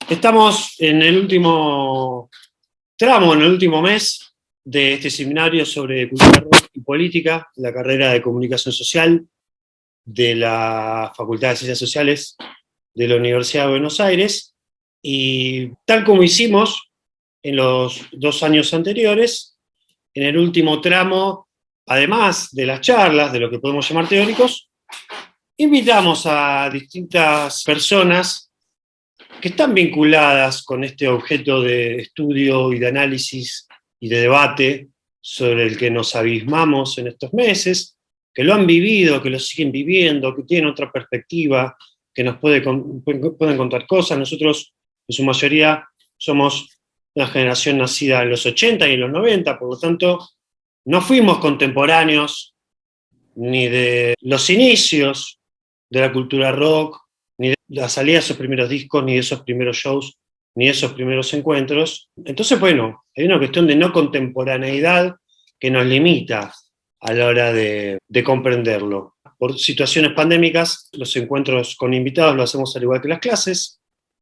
Estamos en el último tramo, en el último mes de este seminario sobre cultura rock y política, la carrera de comunicación social de la Facultad de Ciencias Sociales de la Universidad de Buenos Aires. Y tal como hicimos en los 2 años anteriores, en el último tramo, además de las charlas, de lo que podemos llamar teóricos, invitamos a distintas personas que están vinculadas con este objeto de estudio y de análisis y de debate sobre el que nos abismamos en estos meses, que lo han vivido, que lo siguen viviendo, que tienen otra perspectiva, que nos pueden contar cosas. Nosotros, en su mayoría, somos una generación nacida en los 80 y en los 90, por lo tanto, no fuimos contemporáneos ni de los inicios de la cultura rock, ni de la salida de esos primeros discos, ni de esos primeros shows, ni de esos primeros encuentros. Entonces, bueno, hay una cuestión de no contemporaneidad que nos limita a la hora de comprenderlo. Por situaciones pandémicas, los encuentros con invitados los hacemos al igual que las clases,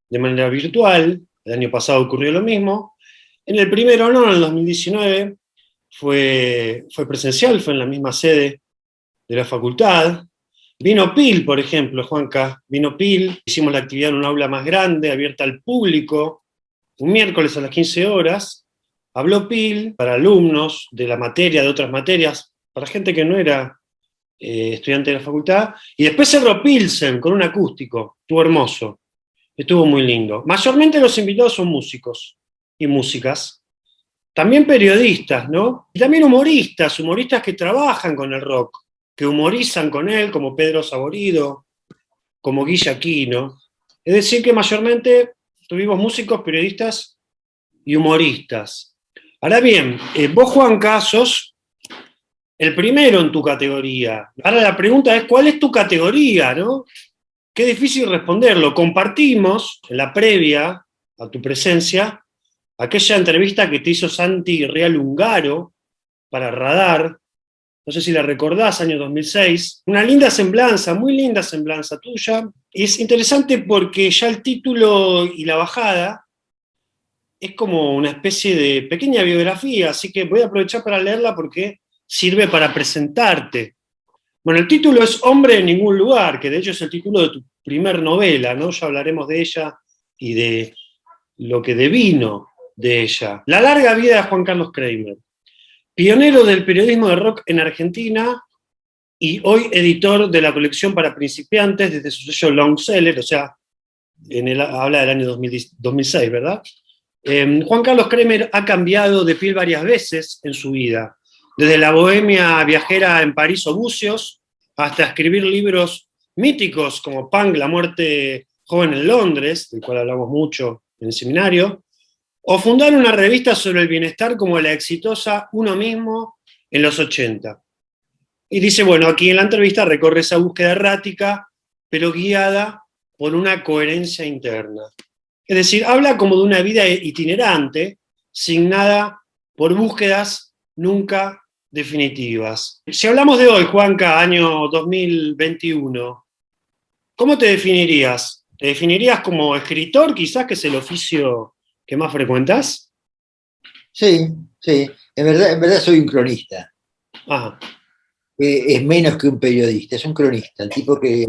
de manera virtual. El año pasado ocurrió lo mismo. En el primero no, en el 2019, fue presencial, fue en la misma sede de la facultad. Vino Pil, por ejemplo, Juanca, vino Pil, hicimos la actividad en un aula más grande, abierta al público, un miércoles a las 15 horas, habló Pil para alumnos de la materia, de otras materias, para gente que no era estudiante de la facultad, y después cerró Pilsen con un acústico, estuvo hermoso, estuvo muy lindo. Mayormente los invitados son músicos y músicas, también periodistas, ¿no? Y también humoristas que trabajan con el rock, que humorizan con él, como Pedro Saborido, como Guille Aquino. Es decir, que mayormente tuvimos músicos, periodistas y humoristas. Ahora bien, vos, Juanca, sos el primero en tu categoría. Ahora la pregunta es, ¿cuál es tu categoría, no? Qué difícil responderlo. Compartimos, en la previa a tu presencia, aquella entrevista que te hizo Santi Real Ungaro para Radar. No sé si la recordás, año 2006. Una linda semblanza, muy linda semblanza tuya. Y es interesante porque ya el título y la bajada es como una especie de pequeña biografía, así que voy a aprovechar para leerla porque sirve para presentarte. Bueno, el título es Hombre en ningún lugar, que de hecho es el título de tu primer novela, ¿no? Ya hablaremos de ella y de lo que devino de ella. La larga vida de Juan Carlos Kramer. Pionero del periodismo de rock en Argentina y hoy editor de la colección para principiantes desde su sello Longseller, o sea, habla del año 2006, ¿verdad? Juan Carlos Kramer ha cambiado de piel varias veces en su vida, desde la bohemia viajera en París o Bucios, hasta escribir libros míticos como Punk, la muerte joven en Londres, del cual hablamos mucho en el seminario, o fundar una revista sobre el bienestar como la exitosa Uno Mismo en los 80. Y dice, bueno, aquí en la entrevista recorre esa búsqueda errática, pero guiada por una coherencia interna. Es decir, habla como de una vida itinerante, signada por búsquedas nunca definitivas. Si hablamos de hoy, Juanca, año 2021, ¿cómo te definirías? ¿Te definirías como escritor, quizás, que es el oficio que más frecuentás? Sí, sí. En verdad soy un cronista. Ajá. Es menos que un periodista, es un cronista, el tipo que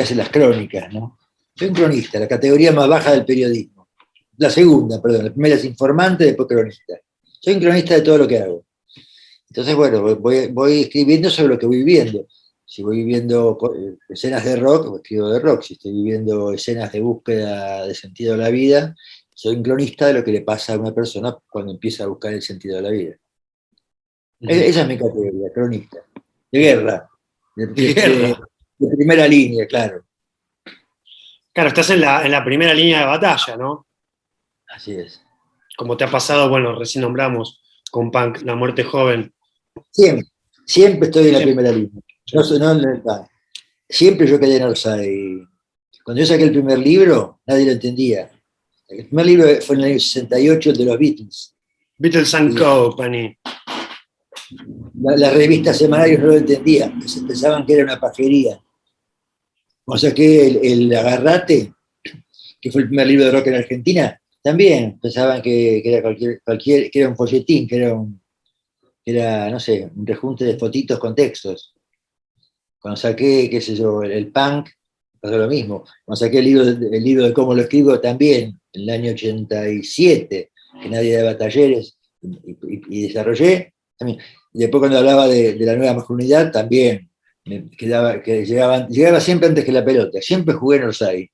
hace las crónicas, ¿no? Soy un cronista, la categoría más baja del periodismo. La segunda, perdón, la primera es informante, después cronista. Soy un cronista de todo lo que hago. Entonces, bueno, voy escribiendo sobre lo que voy viviendo. Si voy viviendo escenas de rock, escribo de rock. Si estoy viviendo escenas de búsqueda de sentido de la vida, soy un cronista de lo que le pasa a una persona cuando empieza a buscar el sentido de la vida. Esa es mi categoría, cronista. De guerra. De primera línea, claro. Claro, estás en la primera línea de batalla, ¿no? Así es. Como te ha pasado, bueno, recién nombramos con Punk, La muerte joven. Siempre estoy en la primera línea. Siempre yo quedé en Orsay. Cuando yo saqué el primer libro, nadie lo entendía. El primer libro fue en el año 68, el de los Beatles. Beatles and Company. Las revistas semanarias no lo entendían, pensaban que era una pajería. O sea que el agarrate, que fue el primer libro de rock en Argentina, también pensaban que era que era un folletín, que era, no sé, un rejunte de fotitos con textos. Cuando saqué, qué sé yo, el punk, pasó lo mismo. Cuando saqué el libro de cómo lo escribo también, en el año 87, que nadie daba talleres, y desarrollé, también. Y después cuando hablaba de la nueva masculinidad, también llegaba siempre antes que la pelota, siempre jugué en Orsay.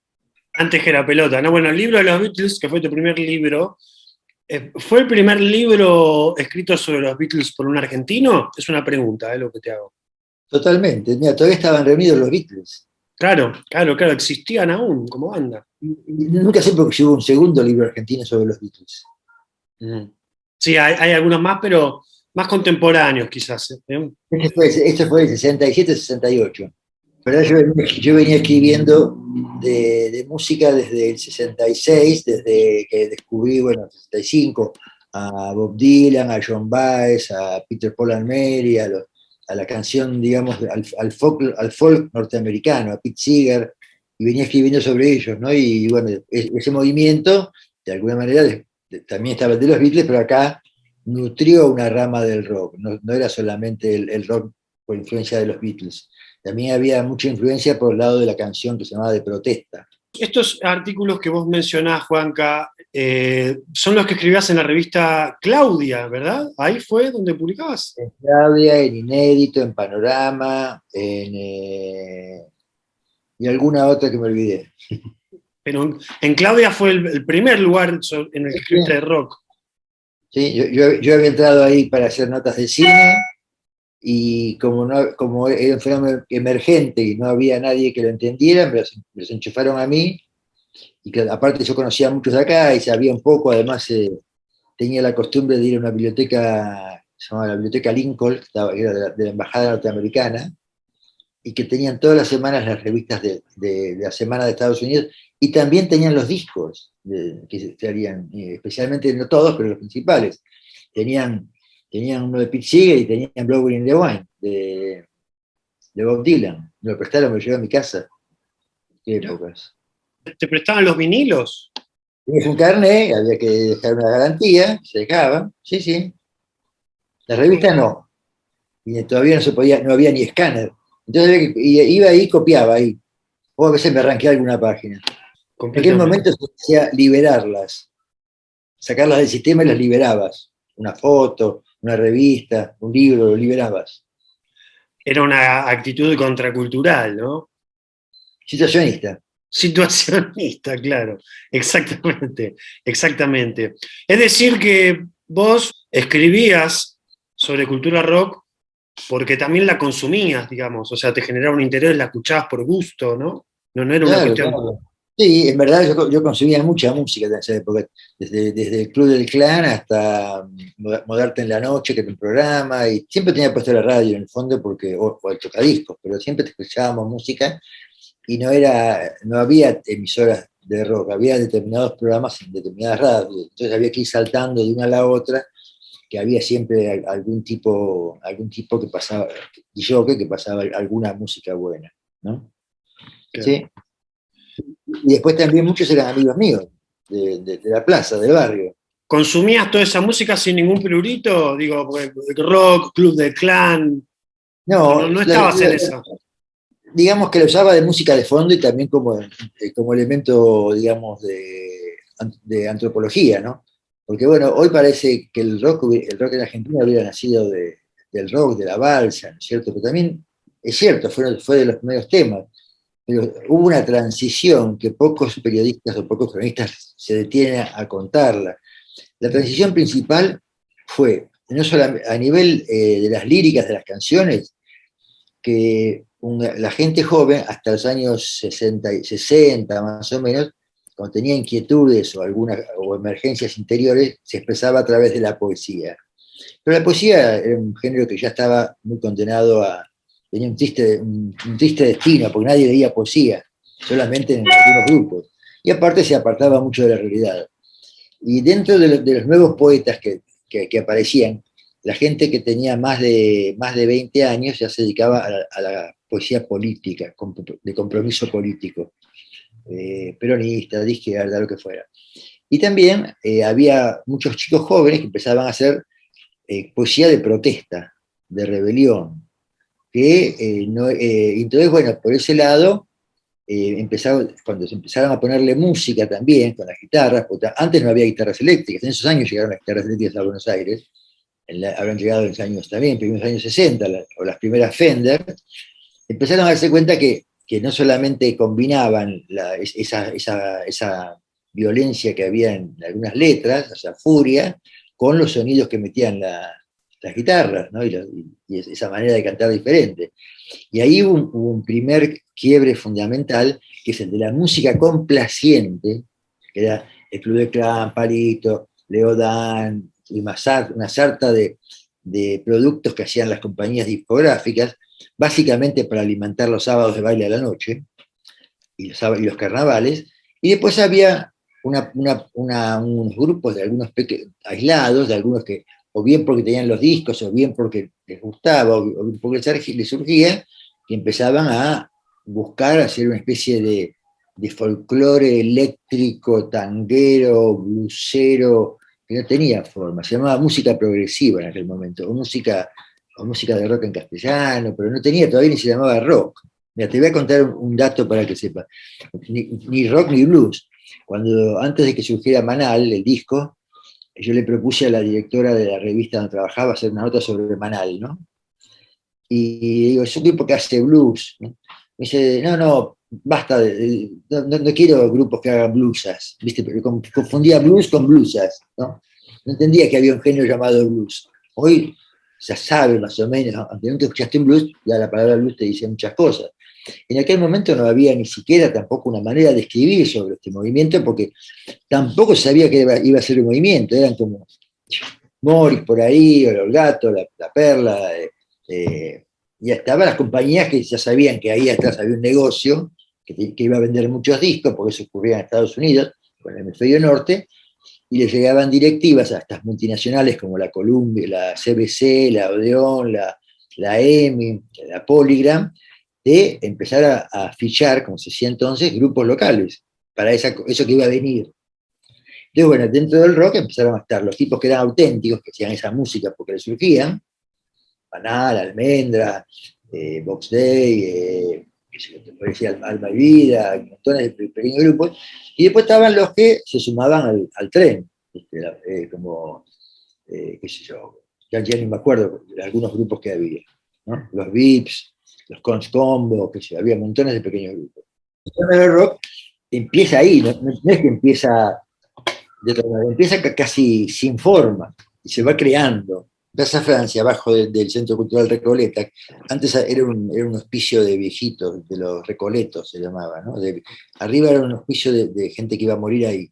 Antes que la pelota, ¿no? Bueno, el libro de los Beatles, que fue tu primer libro, ¿fue el primer libro escrito sobre los Beatles por un argentino? Es una pregunta, lo que te hago. Totalmente, mira, todavía estaban reunidos los Beatles. Claro, claro, claro, existían aún como banda. Y nunca supe que hubo un segundo libro argentino sobre los Beatles. Sí, hay algunos más, pero más contemporáneos quizás. Este fue el 67-68. Pero yo venía escribiendo de música desde el 66, desde que descubrí, bueno, el 65, a Bob Dylan, a John Baez, a Peter Paul and Mary, a la canción, digamos, al folk norteamericano, a Pete Seeger, y venía escribiendo sobre ellos, ¿no? Y bueno, ese movimiento, de alguna manera, también estaba el de los Beatles, pero acá nutrió una rama del rock, no era solamente el rock por influencia de los Beatles. También había mucha influencia por el lado de la canción que se llamaba de protesta. Estos artículos que vos mencionás, Juanca, son los que escribías en la revista Claudia, ¿verdad? Ahí fue donde publicabas. En Claudia, en Inédito, en Panorama, y alguna otra que me olvidé. Pero en Claudia fue el primer lugar en el que escribiste de rock. Sí, yo había entrado ahí para hacer notas de cine, y como era un fenómeno emergente y no había nadie que lo entendiera, me los enchufaron a mí, y que aparte yo conocía a muchos de acá y sabía un poco, además tenía la costumbre de ir a una biblioteca, se llamaba la Biblioteca Lincoln, que era de la Embajada Norteamericana, y que tenían todas las semanas las revistas de la Semana de Estados Unidos, y también tenían los discos que se harían, especialmente no todos, pero los principales. Tenían uno de Pete Seeger y tenían Blowing in the Wind, de Bob Dylan. Me lo prestaron, me lo llevé a mi casa. Qué épocas. ¿Te prestaban los vinilos? Tenías un carnet, había que dejar una garantía, se dejaba, sí, sí. La revista no, y todavía no se podía, no había ni escáner. Entonces iba ahí y copiaba ahí. O a veces me arranqué alguna página. En aquel momento se hacía liberarlas, sacarlas del sistema y las liberabas. Una foto, una revista, un libro, lo liberabas. Era una actitud contracultural, ¿no? Situacionista. Situacionista, claro. Exactamente, exactamente. Es decir, que vos escribías sobre cultura rock porque también la consumías, digamos, o sea, te generaba un interés, la escuchabas por gusto, ¿no? No era una cuestión... Claro. Sí, en verdad yo consumía mucha música en esa época, desde el Club del Clan hasta Modarte en la Noche, que era un programa, y siempre tenía puesto la radio en el fondo, o el tocadiscos, pero siempre escuchábamos música, y no había emisoras de rock, había determinados programas en determinadas radios, entonces había que ir saltando de una a la otra, que había siempre algún tipo que pasaba, que pasaba alguna música buena, ¿no? Claro. Sí. Y después también muchos eran amigos míos, de la plaza, del barrio. ¿Consumías toda esa música sin ningún prurito? Digo, rock, Club del Clan. No estabas en eso. Digamos que lo usaba de música de fondo y también como elemento, digamos, de antropología, ¿no? Porque bueno, hoy parece que el rock en Argentina hubiera nacido del rock, de la balsa, ¿no es cierto? Pero también es cierto, fue de los primeros temas. Pero hubo una transición que pocos periodistas o pocos cronistas se detienen a contarla. La transición principal fue, no solo a nivel de las líricas de las canciones, que la gente joven, hasta los años 60 más o menos, cuando tenía inquietudes o emergencias interiores, se expresaba a través de la poesía. Pero la poesía era un género que ya estaba muy condenado tenía un triste destino, porque nadie leía poesía, solamente en algunos grupos. Y aparte se apartaba mucho de la realidad. Y dentro de los nuevos poetas que aparecían, la gente que tenía más de 20 años ya se dedicaba a la poesía política, de compromiso político. peronista, de izquierda, lo que fuera. Y también había muchos chicos jóvenes que empezaban a hacer poesía de protesta, de rebelión, entonces, bueno, por ese lado, cuando se empezaron a ponerle música también con las guitarras, porque antes no había guitarras eléctricas, en esos años llegaron las guitarras eléctricas a Buenos Aires, habrán llegado en los años también, primeros años 60, o las primeras Fender, empezaron a darse cuenta que no solamente combinaban esa violencia que había en algunas letras, esa furia, con los sonidos que metían las guitarras, ¿no? y esa manera de cantar diferente. Y ahí hubo un primer quiebre fundamental, que es el de la música complaciente, que era el Club de Clan, Palito, Leodán, y una sarta de productos que hacían las compañías discográficas, básicamente para alimentar los sábados de baile a la noche y los carnavales. Y después había unos grupos de algunos aislados, de algunos que, o bien porque tenían los discos, o bien porque les gustaba, o porque les surgía, que empezaban a buscar hacer una especie de folclore eléctrico, tanguero, blusero, que no tenía forma. Se llamaba música progresiva en aquel momento, o música de rock en castellano, pero no tenía, todavía ni se llamaba rock. Mira, te voy a contar un dato para que sepas. Ni rock ni blues. Antes de que surgiera Manal, el disco, yo le propuse a la directora de la revista donde trabajaba hacer una nota sobre Manal, ¿no? Y digo, es un tipo que hace blues, ¿no? Me dice, no, basta, no quiero grupos que hagan bluesas, ¿viste? Pero confundía blues con bluesas, ¿no? No entendía que había un género llamado blues. Hoy ya sabe más o menos, aunque nunca escuchaste un blues, ya la palabra blues te dice muchas cosas. En aquel momento no había ni siquiera tampoco una manera de escribir sobre este movimiento, porque tampoco sabía que iba a ser un movimiento, eran como Morris por ahí, o Los Gatos, la Perla, y estaban las compañías que ya sabían que ahí atrás había un negocio, que iba a vender muchos discos, porque eso ocurría en Estados Unidos, con el hemisferio norte, y les llegaban directivas a estas multinacionales como la Columbia, la CBC, la Odeon, la EMI, la Polygram, de empezar a fichar, como se decía entonces, grupos locales, para eso que iba a venir. Entonces, bueno, dentro del rock empezaron a estar los tipos que eran auténticos, que hacían esa música porque les surgían, Banal, Almendra, Box Day, te parecía Alma y Vida, montones de pequeños grupos, y después estaban los que se sumaban al tren, como, qué sé yo, ya ni me acuerdo de algunos grupos que había, ¿no? Los Vips, los Cons Combo, que sé yo, había montones de pequeños grupos. El rock empieza ahí, no es que empieza de otra manera, empieza casi sin forma y se va creando. Plaza Francia, abajo del Centro Cultural Recoleta, antes era un hospicio de viejitos, de los Recoletos se llamaba, ¿no? Arriba era un hospicio de gente que iba a morir ahí.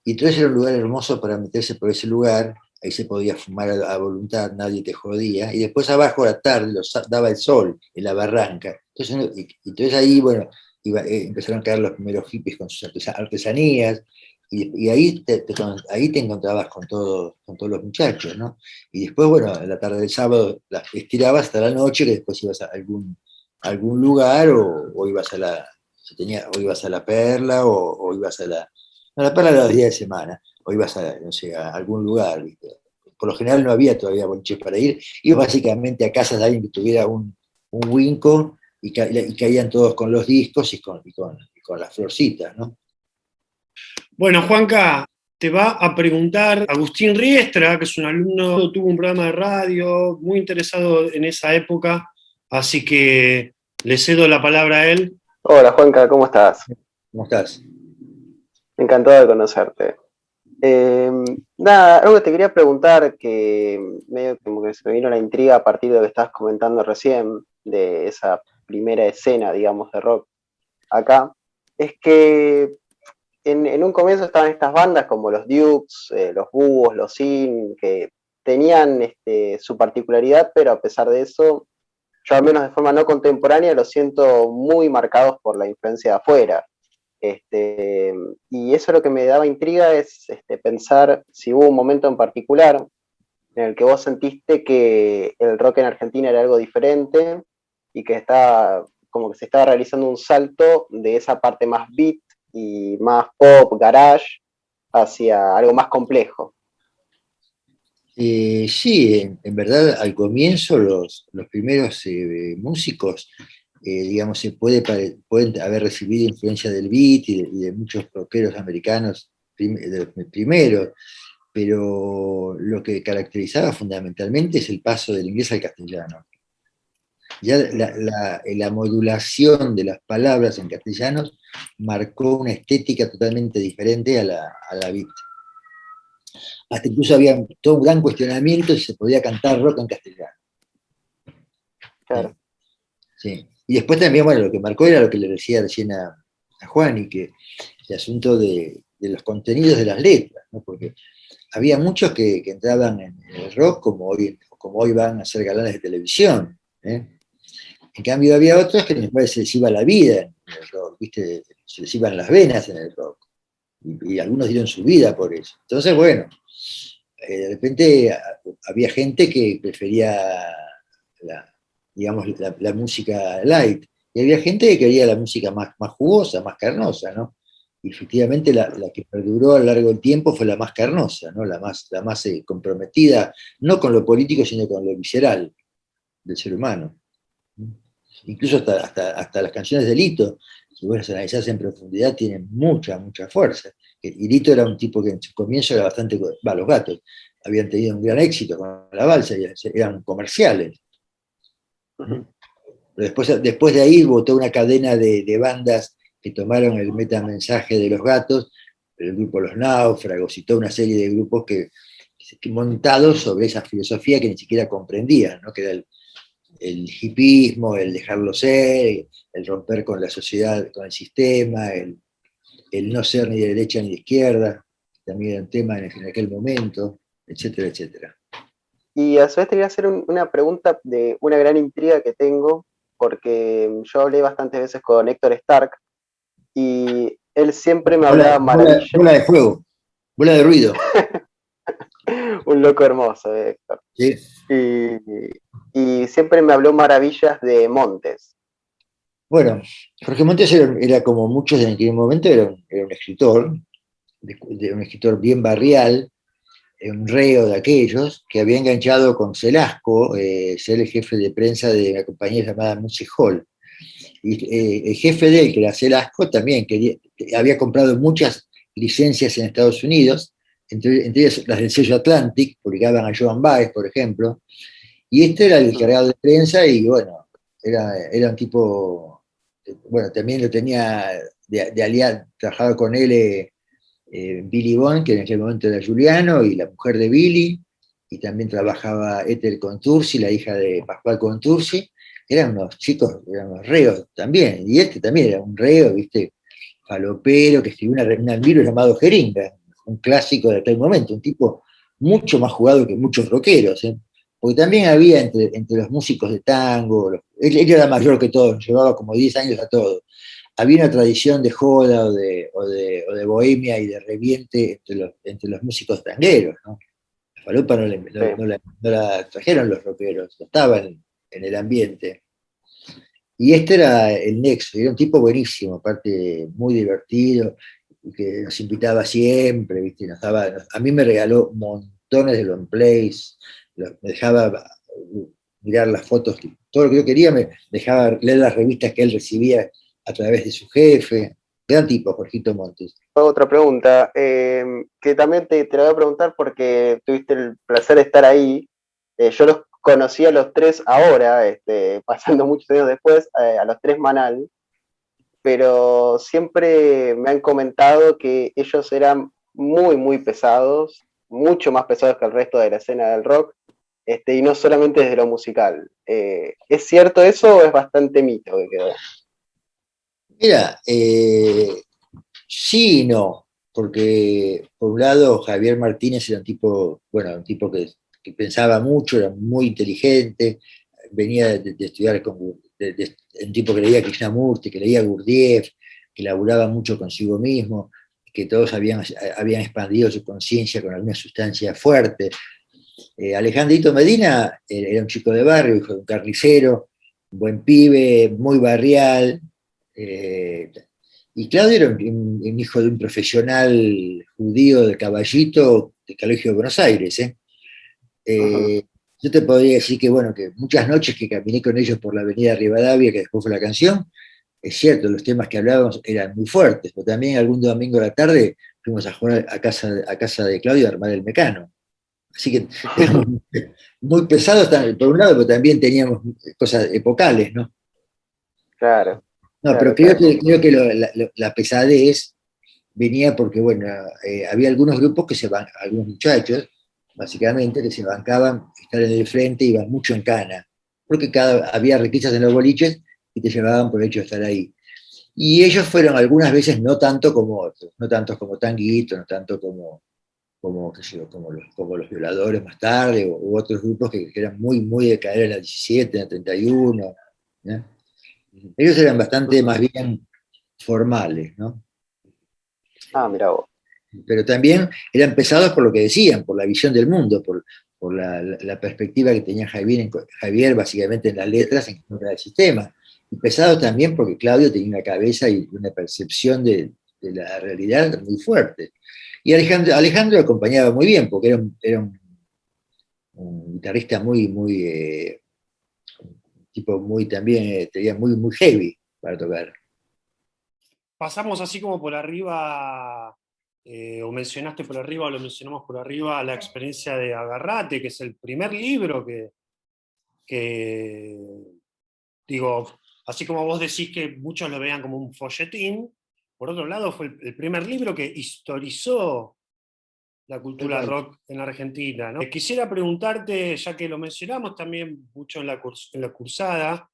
Y entonces era un lugar hermoso para meterse por ese lugar, ahí se podía fumar a voluntad, nadie te jodía. Y después abajo a la tarde daba el sol en la barranca. Entonces ahí, bueno, empezaron a caer los primeros hippies con sus artesanías. Y ahí te encontrabas con todos los muchachos, ¿no? Y después, bueno, en la tarde del sábado las estirabas hasta la noche, que después ibas a algún lugar o ibas o ibas a la Perla o ibas a la Perla era los días de semana, o ibas no sé, a algún lugar, ¿viste? Por lo general no había todavía boliches para ir, ibas básicamente a casas de alguien que tuviera un Winco y caían todos con los discos y con las florcitas, ¿no? Bueno, Juanca, te va a preguntar Agustín Riestra, que es un alumno, tuvo un programa de radio, muy interesado en esa época, así que le cedo la palabra a él. Hola Juanca, ¿cómo estás? ¿Cómo estás? Encantado de conocerte. Nada, algo que te quería preguntar, que medio como que se me vino la intriga a partir de lo que estabas comentando recién, de esa primera escena, digamos, de rock acá, es que en un comienzo estaban estas bandas como los Dukes, los Búhos, los Sin, que tenían su particularidad, pero a pesar de eso, yo al menos de forma no contemporánea los siento muy marcados por la influencia de afuera. Y eso lo que me daba intriga es pensar si hubo un momento en particular en el que vos sentiste que el rock en Argentina era algo diferente y que como que se estaba realizando un salto de esa parte más beat y más pop, garage, hacia algo más complejo. Sí, en verdad al comienzo los primeros músicos, digamos, pueden haber recibido influencia del beat y de muchos rockeros americanos de los primeros, pero lo que caracterizaba fundamentalmente es el paso del inglés al castellano. Ya la modulación de las palabras en castellano marcó una estética totalmente diferente a la beat. Hasta incluso había todo un gran cuestionamiento si se podía cantar rock en castellano. Claro. Sí. Y después también, bueno, lo que marcó era lo que le decía recién a Juan, y que el asunto de los contenidos de las letras, ¿no? Porque había muchos que entraban en el rock como hoy van a ser galanes de televisión, ¿eh? En cambio había otros que después se les iba la vida en el rock, ¿viste? Se les iban las venas en el rock. Y algunos dieron su vida por eso. Entonces, bueno, de repente había gente que prefería digamos, la música light, y había gente que quería la música más jugosa, más carnosa, ¿no? Y efectivamente la que perduró a lo largo del tiempo fue la más carnosa, ¿no? La más comprometida, no con lo político, sino con lo visceral del ser humano. Incluso hasta las canciones de Lito, si vos las analizás en profundidad, tienen mucha fuerza. Y Lito era un tipo que en su comienzo era bastante, los Gatos habían tenido un gran éxito con la balsa, y eran comerciales. Uh-huh. Pero después de ahí hubo toda una cadena de bandas que tomaron el metamensaje de los Gatos, el grupo Los Náufragos y toda una serie de grupos que montados sobre esa filosofía que ni siquiera comprendían, ¿no? Que era el hipismo, el dejarlo ser, el romper con la sociedad, con el sistema, el no ser ni de derecha ni de izquierda, también era un tema en aquel momento, etcétera, etcétera. Y a su vez te quería hacer una pregunta de una gran intriga que tengo, porque yo hablé bastantes veces con Héctor Stark y él siempre me hablaba maravillas. Bola de fuego, bola de ruido. Un loco hermoso, Héctor. Sí. Y siempre me habló maravillas de Montes. Bueno, Jorge Montes era como muchos en aquel momento, era un escritor, un escritor bien barrial, un reo de aquellos, que había enganchado con Celasco, ser el jefe de prensa de una compañía llamada Music Hall. Y el jefe de él, que era Celasco, también había comprado muchas licencias en Estados Unidos, entre ellas las del sello Atlantic, publicaban a Joan Baez, por ejemplo, y este era el encargado de prensa, y bueno, era un tipo, bueno, también lo tenía de aliado, trabajaba con él Billy Bond, que en aquel momento era Giuliano, y la mujer de Billy, y también trabajaba Ethel Contursi, la hija de Pascual Contursi. Eran unos chicos, eran unos reos también, y este también era un reo, ¿viste? Falopero, que escribió un libro llamado Jeringa, un clásico de aquel momento, un tipo mucho más jugado que muchos rockeros, ¿eh? Porque también había entre los músicos de tango, él era mayor que todos, llevaba como 10 años a todos. Había una tradición de joda o de bohemia y de reviente entre los músicos tangueros, ¿no? La falopa no la trajeron los rockeros, estaba en el ambiente. Y este era el nexo, era un tipo buenísimo, aparte muy divertido, que nos invitaba siempre, ¿viste? A mí me regaló montones de long plays, me dejaba mirar las fotos, todo lo que yo quería, me dejaba leer las revistas que él recibía a través de su jefe. Gran tipo, Jorgito Montes. Otra pregunta, que también te la voy a preguntar porque tuviste el placer de estar ahí. Yo los conocí a los tres ahora, pasando muchos años después, a los tres Manal, pero siempre me han comentado que ellos eran muy pesados, mucho más pesados que el resto de la escena del rock, y no solamente desde lo musical. ¿Es cierto eso o es bastante mito que quedó? Mira, sí y no, porque por un lado Javier Martínez era un tipo, bueno, un tipo que pensaba mucho, era muy inteligente, venía de estudiar un tipo que leía Krishnamurti, que leía Gurdjieff, que laburaba mucho consigo mismo, que todos habían expandido su conciencia con alguna sustancia fuerte. Alejandrito Medina era un chico de barrio, hijo de un carnicero, un buen pibe, muy barrial, Y Claudio era un hijo de un profesional judío de Caballito, del Colegio de Buenos Aires. Ujú. Yo te podría decir que, bueno, que muchas noches que caminé con ellos por la avenida Rivadavia, que después fue la canción, es cierto, los temas que hablábamos eran muy fuertes, pero también algún domingo a la tarde fuimos a jugar a casa de Claudio a armar el Mecano. Así que éramos muy pesados por un lado, pero también teníamos cosas epocales, ¿no? Claro, No, pero claro, creo claro. que, creo que la pesadez venía porque, bueno, había algunos grupos algunos muchachos, básicamente, que se bancaban estar en el frente, iban mucho en cana, porque había requisas en los boliches y te llevaban por el hecho de estar ahí. Y ellos fueron algunas veces no tanto como otros, no tanto como Tanguito, no tanto qué sé yo, como los Violadores más tarde, u otros grupos que eran muy de caer en la 17, en la 31. ¿No? Ellos eran bastante Ujú. más bien formales, ¿no? Ah, mira vos. Pero también eran pesados por lo que decían, por la visión del mundo, por la perspectiva que tenía Javier básicamente en las letras en contra del sistema. Y pesados también porque Claudio tenía una cabeza y una percepción de la realidad muy fuerte. Y Alejandro acompañaba muy bien, porque era un guitarrista tipo muy también, tenía muy heavy para tocar. Pasamos así como por arriba, o mencionaste por arriba, o lo mencionamos por arriba, la experiencia de Agarrate, que es el primer libro que, digo, así como vos decís que muchos lo vean como un folletín, por otro lado fue el primer libro que historizó la cultura Total. rock en Argentina, ¿no? Quisiera preguntarte, ya que lo mencionamos también mucho en la cursada,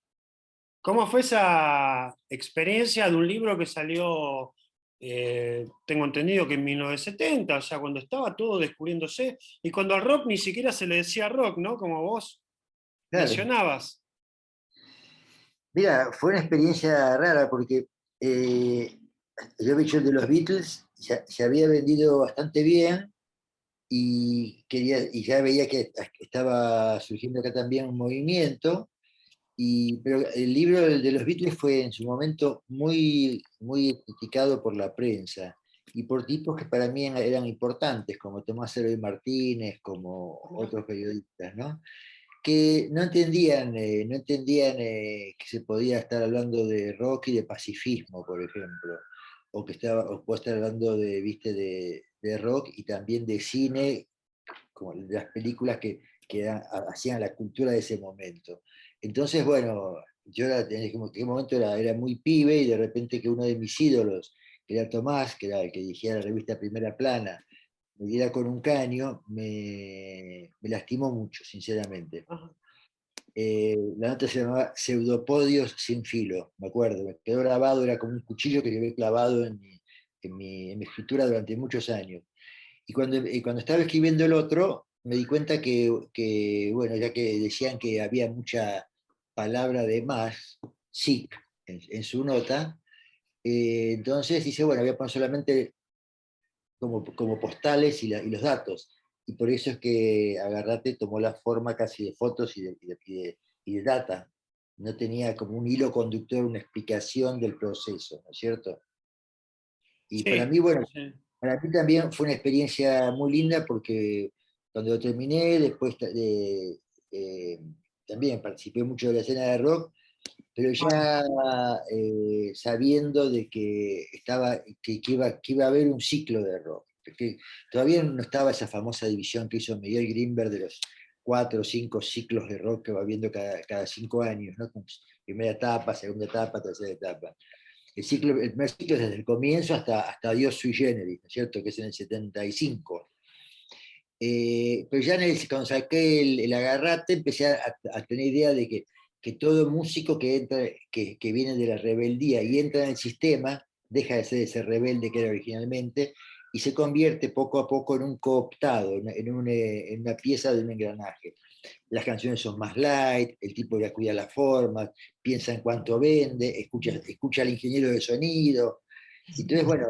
¿cómo fue esa experiencia de un libro que salió, tengo entendido que en 1970, o sea, cuando estaba todo descubriéndose, y cuando al rock ni siquiera se le decía rock, ¿no? Como vos Claro. mencionabas. Mira, fue una experiencia rara porque yo había hecho el de los Beatles, se había vendido bastante bien y ya veía que estaba surgiendo acá también un movimiento, pero el libro de los Beatles fue en su momento muy criticado por la prensa y por tipos que para mí eran importantes, como Tomás Eloy Martínez, como otros periodistas, ¿no? Que no entendían que se podía estar hablando de rock y de pacifismo, por ejemplo, o puede estar hablando viste, de rock y también de cine, como de las películas que hacían la cultura de ese momento. Entonces, bueno, yo en aquel momento era muy pibe y de repente que uno de mis ídolos, que era Tomás, que era el que dirigía la revista Primera Plana, me diera con un caño, me lastimó mucho, sinceramente. Ajá. La nota se llamaba Pseudopodios sin filo, me acuerdo, me quedó grabado, era como un cuchillo que llevé clavado en mi escritura durante muchos años. Y cuando estaba escribiendo el otro, me di cuenta bueno, ya que decían que había mucha palabra de más, SIC, en su nota, entonces dice, bueno, voy a poner solamente como postales y los datos. Y por eso es que Agarrate tomó la forma casi de fotos y de data. No tenía como un hilo conductor, una explicación del proceso, ¿no es cierto? Y para Sí, mí, bueno, sí. para mí también fue una experiencia muy linda porque cuando lo terminé, después eh, también participé mucho de la escena de rock, pero ya sabiendo de que iba a haber un ciclo de rock. Porque todavía no estaba esa famosa división que hizo Miguel Grimberg de los 4 o 5 ciclos de rock que va viendo cada 5 años, ¿no? Con primera etapa, segunda etapa, tercera etapa. El primer ciclo es desde el comienzo hasta Dios sui generis, ¿no es cierto? Que es en el 75. Pero ya cuando saqué el Agarrate empecé a tener idea de que todo músico que viene de la rebeldía y entra en el sistema, deja de ser ese rebelde que era originalmente y se convierte poco a poco en un cooptado, en una pieza de un engranaje. Las canciones son más light, el tipo ya cuida las formas, piensa en cuánto vende, escucha al ingeniero de sonido. Entonces, bueno,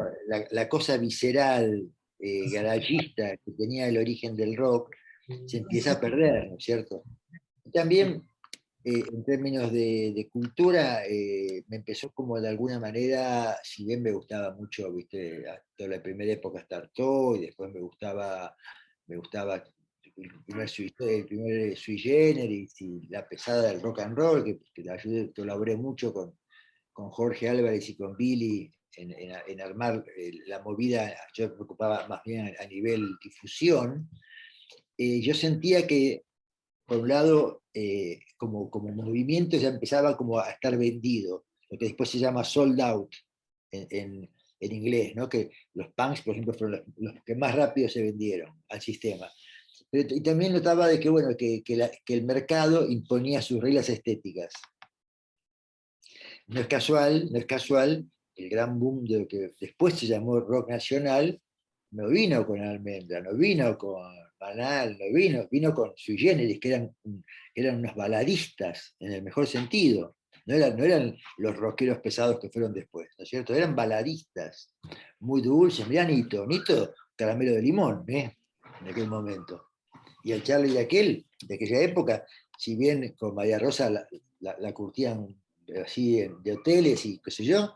la cosa visceral, garagista que tenía el origen del rock, se empieza a perder, ¿no es cierto? Y también en términos de cultura, me empezó como de alguna manera, si bien me gustaba mucho, viste, toda la primera época Startó, y después me gustaba el primer Sui Generis y la pesada del rock and roll, que la ayudé, colaboré mucho con Jorge Álvarez y con Billy en armar la movida. Yo me preocupaba más bien a nivel difusión. Yo sentía que, por un lado, como movimiento ya empezaba como a estar vendido, lo que después se llama sold out en inglés, ¿no? Que los punks, por ejemplo, fueron los que más rápido se vendieron al sistema. Y también notaba de que, bueno, que el mercado imponía sus reglas estéticas. No es casual, el gran boom de lo que después se llamó rock nacional no vino con Almendra, no vino con Banal, vino con Sui Generis, que eran unos baladistas, en el mejor sentido. No eran los rockeros pesados que fueron después, ¿no es cierto? Eran baladistas, muy dulces. Mirá Nito, caramelo de limón, en aquel momento. Y el Charlie de aquella época, si bien con María Rosa la curtían así de hoteles y qué sé yo,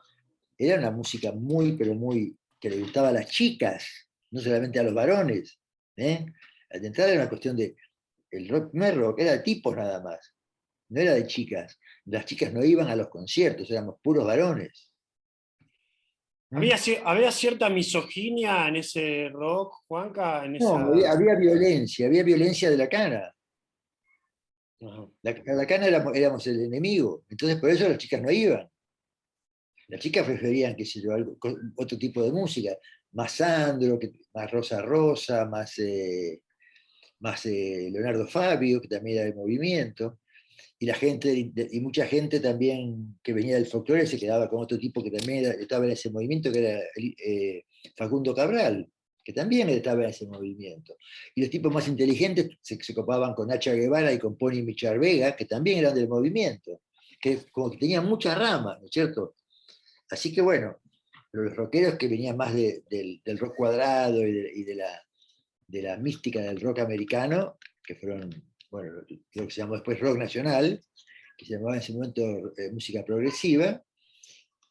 era una música muy, pero muy, que le gustaba a las chicas, no solamente a los varones. ¿eh? De entrada era una cuestión de, el rock, primer rock era de tipos nada más, no era de chicas. Las chicas no iban a los conciertos, éramos puros varones. ¿Mm? ¿Había cierta misoginia en ese rock, Juanca? En No, esa... había violencia de la cana. Ajá. La cana éramos el enemigo, entonces por eso las chicas no iban. Las chicas preferían, qué sé yo, otro tipo de música, más Sandro, más Rosa Rosa, más Leonardo Fabio, que también era de movimiento, y y mucha gente también que venía del folclore se quedaba con otro tipo que también estaba en ese movimiento, que era Facundo Cabral, que también estaba en ese movimiento. Y los tipos más inteligentes se copaban con Nacha Guevara y con Pony Michar Vega, que también eran del movimiento, que como que tenían muchas ramas, ¿no es cierto? Así que bueno, los rockeros que venían más del rock cuadrado y de la mística del rock americano, que fueron, bueno, lo que se llamó después rock nacional, que se llamaba en ese momento música progresiva,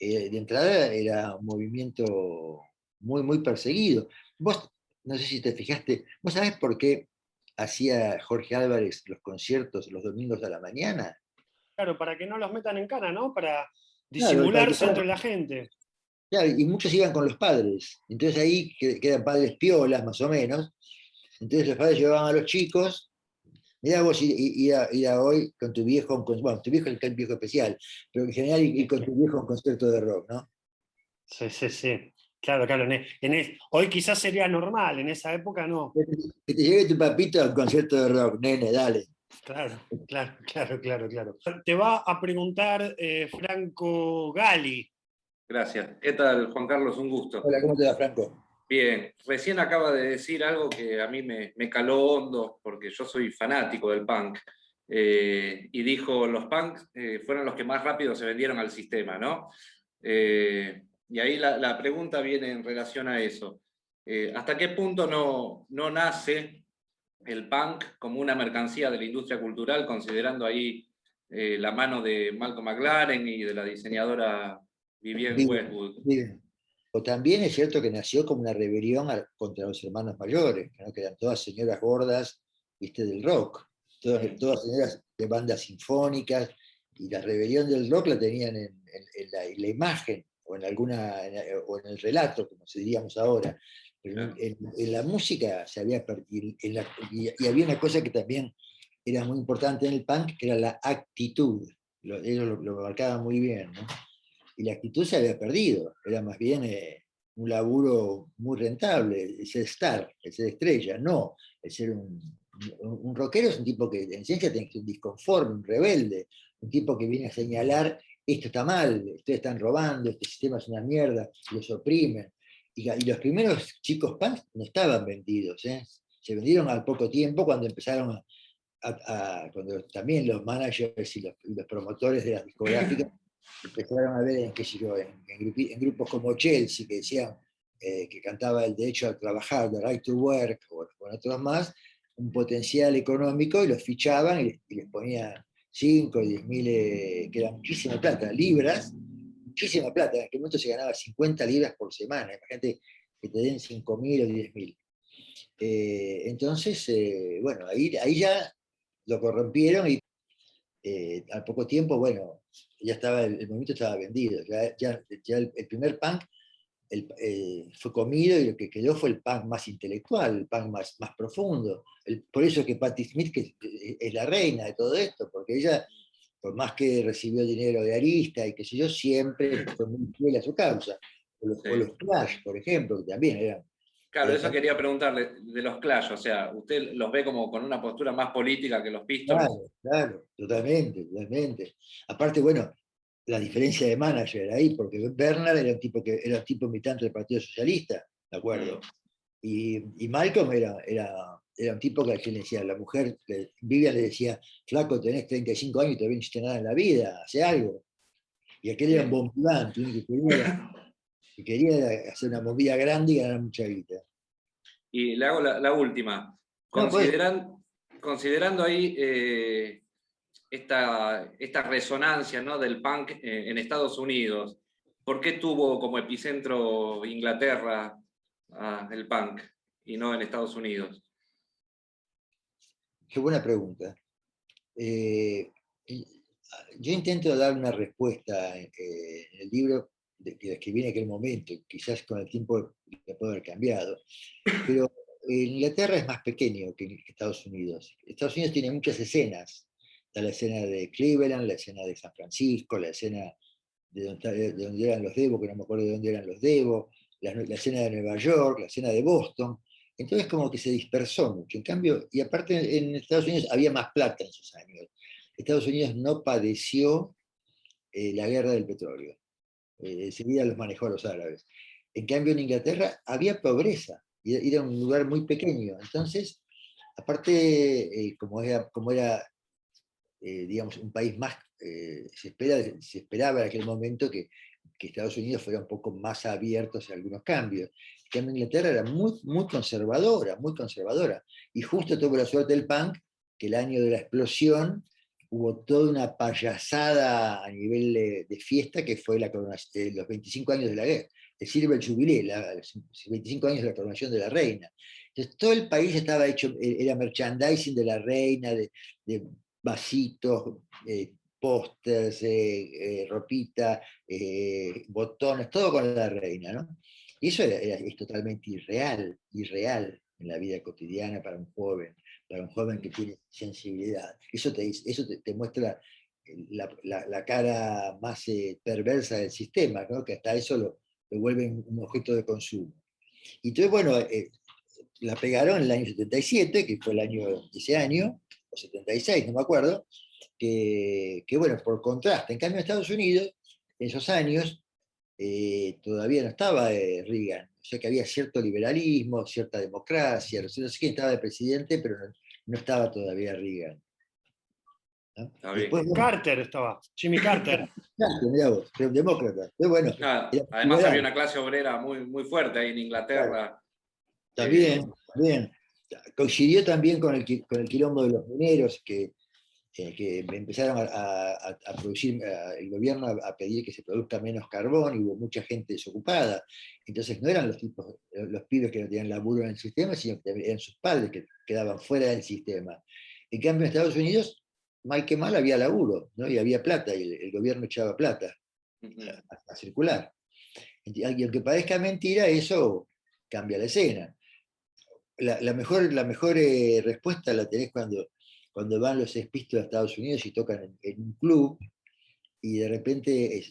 de entrada era un movimiento muy, muy perseguido. Vos, no sé si te fijaste, ¿vos sabés por qué hacía Jorge Álvarez los conciertos los domingos a la mañana? Claro, para que no los metan en cana, ¿no? Para Claro, y para que disimularse entre la gente. claro, y muchos iban con los padres, entonces ahí quedan padres piolas más o menos, entonces los padres llevaban a los chicos. Mirá vos ir a hoy con tu viejo, bueno, tu viejo es el viejo especial, pero en general ir con tu viejo a un concierto de rock, ¿no? Sí, sí, sí. Claro, claro. Hoy quizás sería normal, en esa época no. Que te lleve tu papito al concierto de rock, nene, dale. Claro, claro, claro, claro, claro. Te va a preguntar Franco Gali. Gracias. ¿Qué tal, Juan Carlos? Un gusto. Hola, ¿cómo te va, Franco? Bien, recién acaba de decir algo que a mí me caló hondo, porque yo soy fanático del punk. Y dijo, los punks fueron los que más rápido se vendieron al sistema, ¿no? Y ahí la pregunta viene en relación a eso. ¿Hasta qué punto no nace el punk como una mercancía de la industria cultural, considerando ahí la mano de Malcolm McLaren y de la diseñadora Vivienne Vive, Westwood? vive. O también es cierto que nació como una rebelión contra los hermanos mayores, ¿no? Que eran todas señoras gordas, viste, del rock, todas señoras de bandas sinfónicas, y la rebelión del rock la tenían en la imagen, o o en el relato, como se diríamos ahora. Pero Claro. en la música se había perdido, y había una cosa que también era muy importante en el punk, que era la actitud. Ellos lo marcaban muy bien, ¿no? Y la actitud se había perdido, era más bien un laburo muy rentable, el ser star, el ser estrella, no, el ser un rockero es un tipo que en esencia tiene que ser un disconforme, un rebelde, un tipo que viene a señalar, esto está mal, ustedes están robando, este sistema es una mierda, los oprimen. Y los primeros chicos punk no estaban vendidos, ¿eh? Se vendieron al poco tiempo cuando empezaron cuando también los managers y los promotores de las discográficas empezaron a ver qué sé yo, en grupos como Chelsea, que decían que cantaba el derecho a trabajar, the right to work, o con otros más, un potencial económico, y los fichaban y les ponía 5, 10.000, que era muchísima plata, libras, muchísima plata. En aquel momento se ganaba 50 libras por semana. Imagínate que te den 5.000 o 10.000. Entonces, bueno, ahí ya lo corrompieron y al poco tiempo, bueno, ya estaba, el movimiento estaba vendido. Ya el primer punk fue comido y lo que quedó fue el punk más intelectual, el punk más profundo. Por eso que Patti Smith es la reina de todo esto, porque ella, por más que recibió dinero de Arista y qué sé yo, siempre fue muy fiel a su causa. O los Clash, por ejemplo, que también eran. Claro, eso quería preguntarle de los Clash, o sea, ¿usted los ve como con una postura más política que los Pistols? Claro, claro, totalmente, totalmente. Aparte, bueno, la diferencia de manager ahí, porque Bernard era un tipo militante del Partido Socialista, ¿de acuerdo? Y Malcolm era un tipo que a quien le decía, la mujer, Vivian le decía, flaco, tenés 35 años y todavía no hiciste nada en la vida, hace algo. Y aquel era un bombivante, lo único que quería era hacer una movida grande y ganar mucha guita. Y le hago la última. No, pues, Considerando ahí esta resonancia, ¿no?, del punk en Estados Unidos, ¿por qué tuvo como epicentro Inglaterra el punk y no en Estados Unidos? qué buena pregunta. Yo intento dar una respuesta en el libro que escribí en aquel momento, quizás con el tiempo le puede haber cambiado, pero Inglaterra es más pequeño que Estados Unidos. Estados Unidos tiene muchas escenas. Está la escena de Cleveland, la escena de San Francisco, la escena de donde eran los Devo, que no me acuerdo de dónde eran los Devo, la escena de Nueva York, la escena de Boston. Entonces como que se dispersó mucho. En cambio, y aparte en Estados Unidos había más plata en esos años. Estados Unidos no padeció la guerra del petróleo. Enseguida los manejó los árabes. En cambio, en Inglaterra había pobreza, y era un lugar muy pequeño. Entonces, aparte, como era digamos, un país más, se esperaba en aquel momento que Estados Unidos fuera un poco más abierto hacia algunos cambios. En cambio, Inglaterra era muy conservadora, muy conservadora. Y justo tuvo la suerte del punk, que el año de la explosión hubo toda una payasada a nivel de fiesta que fue los 25 años de la guerra, el Silver Jubilee, los 25 años de la coronación de la reina. Entonces todo el país estaba hecho, era merchandising de la reina, de vasitos, pósters, ropita, botones, todo con la reina, ¿no? Y eso es totalmente irreal en la vida cotidiana para un joven que tiene sensibilidad. Eso te muestra la cara más perversa del sistema, ¿no? Que hasta eso lo vuelven un objeto de consumo. Y entonces, bueno, la pegaron en el año 77, que fue el año de ese año, o 76, no me acuerdo, que bueno, por contraste. En cambio, en Estados Unidos, en esos años, todavía no estaba Reagan, o sea que había cierto liberalismo, cierta democracia, no sé quién estaba de presidente, pero no estaba todavía Reagan. ¿No? Después, bueno, Carter estaba, Jimmy Carter. Claro, mirá vos, era un demócrata. Pero bueno, además había una clase obrera muy fuerte ahí en Inglaterra. Claro. También. Coincidió también con el quilombo de los mineros, que empezaron a producir, el gobierno a pedir que se produzca menos carbón y hubo mucha gente desocupada. Entonces no eran los pibes que no tenían laburo en el sistema, sino que eran sus padres que quedaban fuera del sistema. En cambio, en Estados Unidos, mal que mal, había laburo, ¿no? Y había plata, y el gobierno echaba plata a circular. Y aunque parezca mentira, eso cambia la escena. La mejor respuesta la tenés cuando van los Sex Pistols a Estados Unidos y tocan en un club y de repente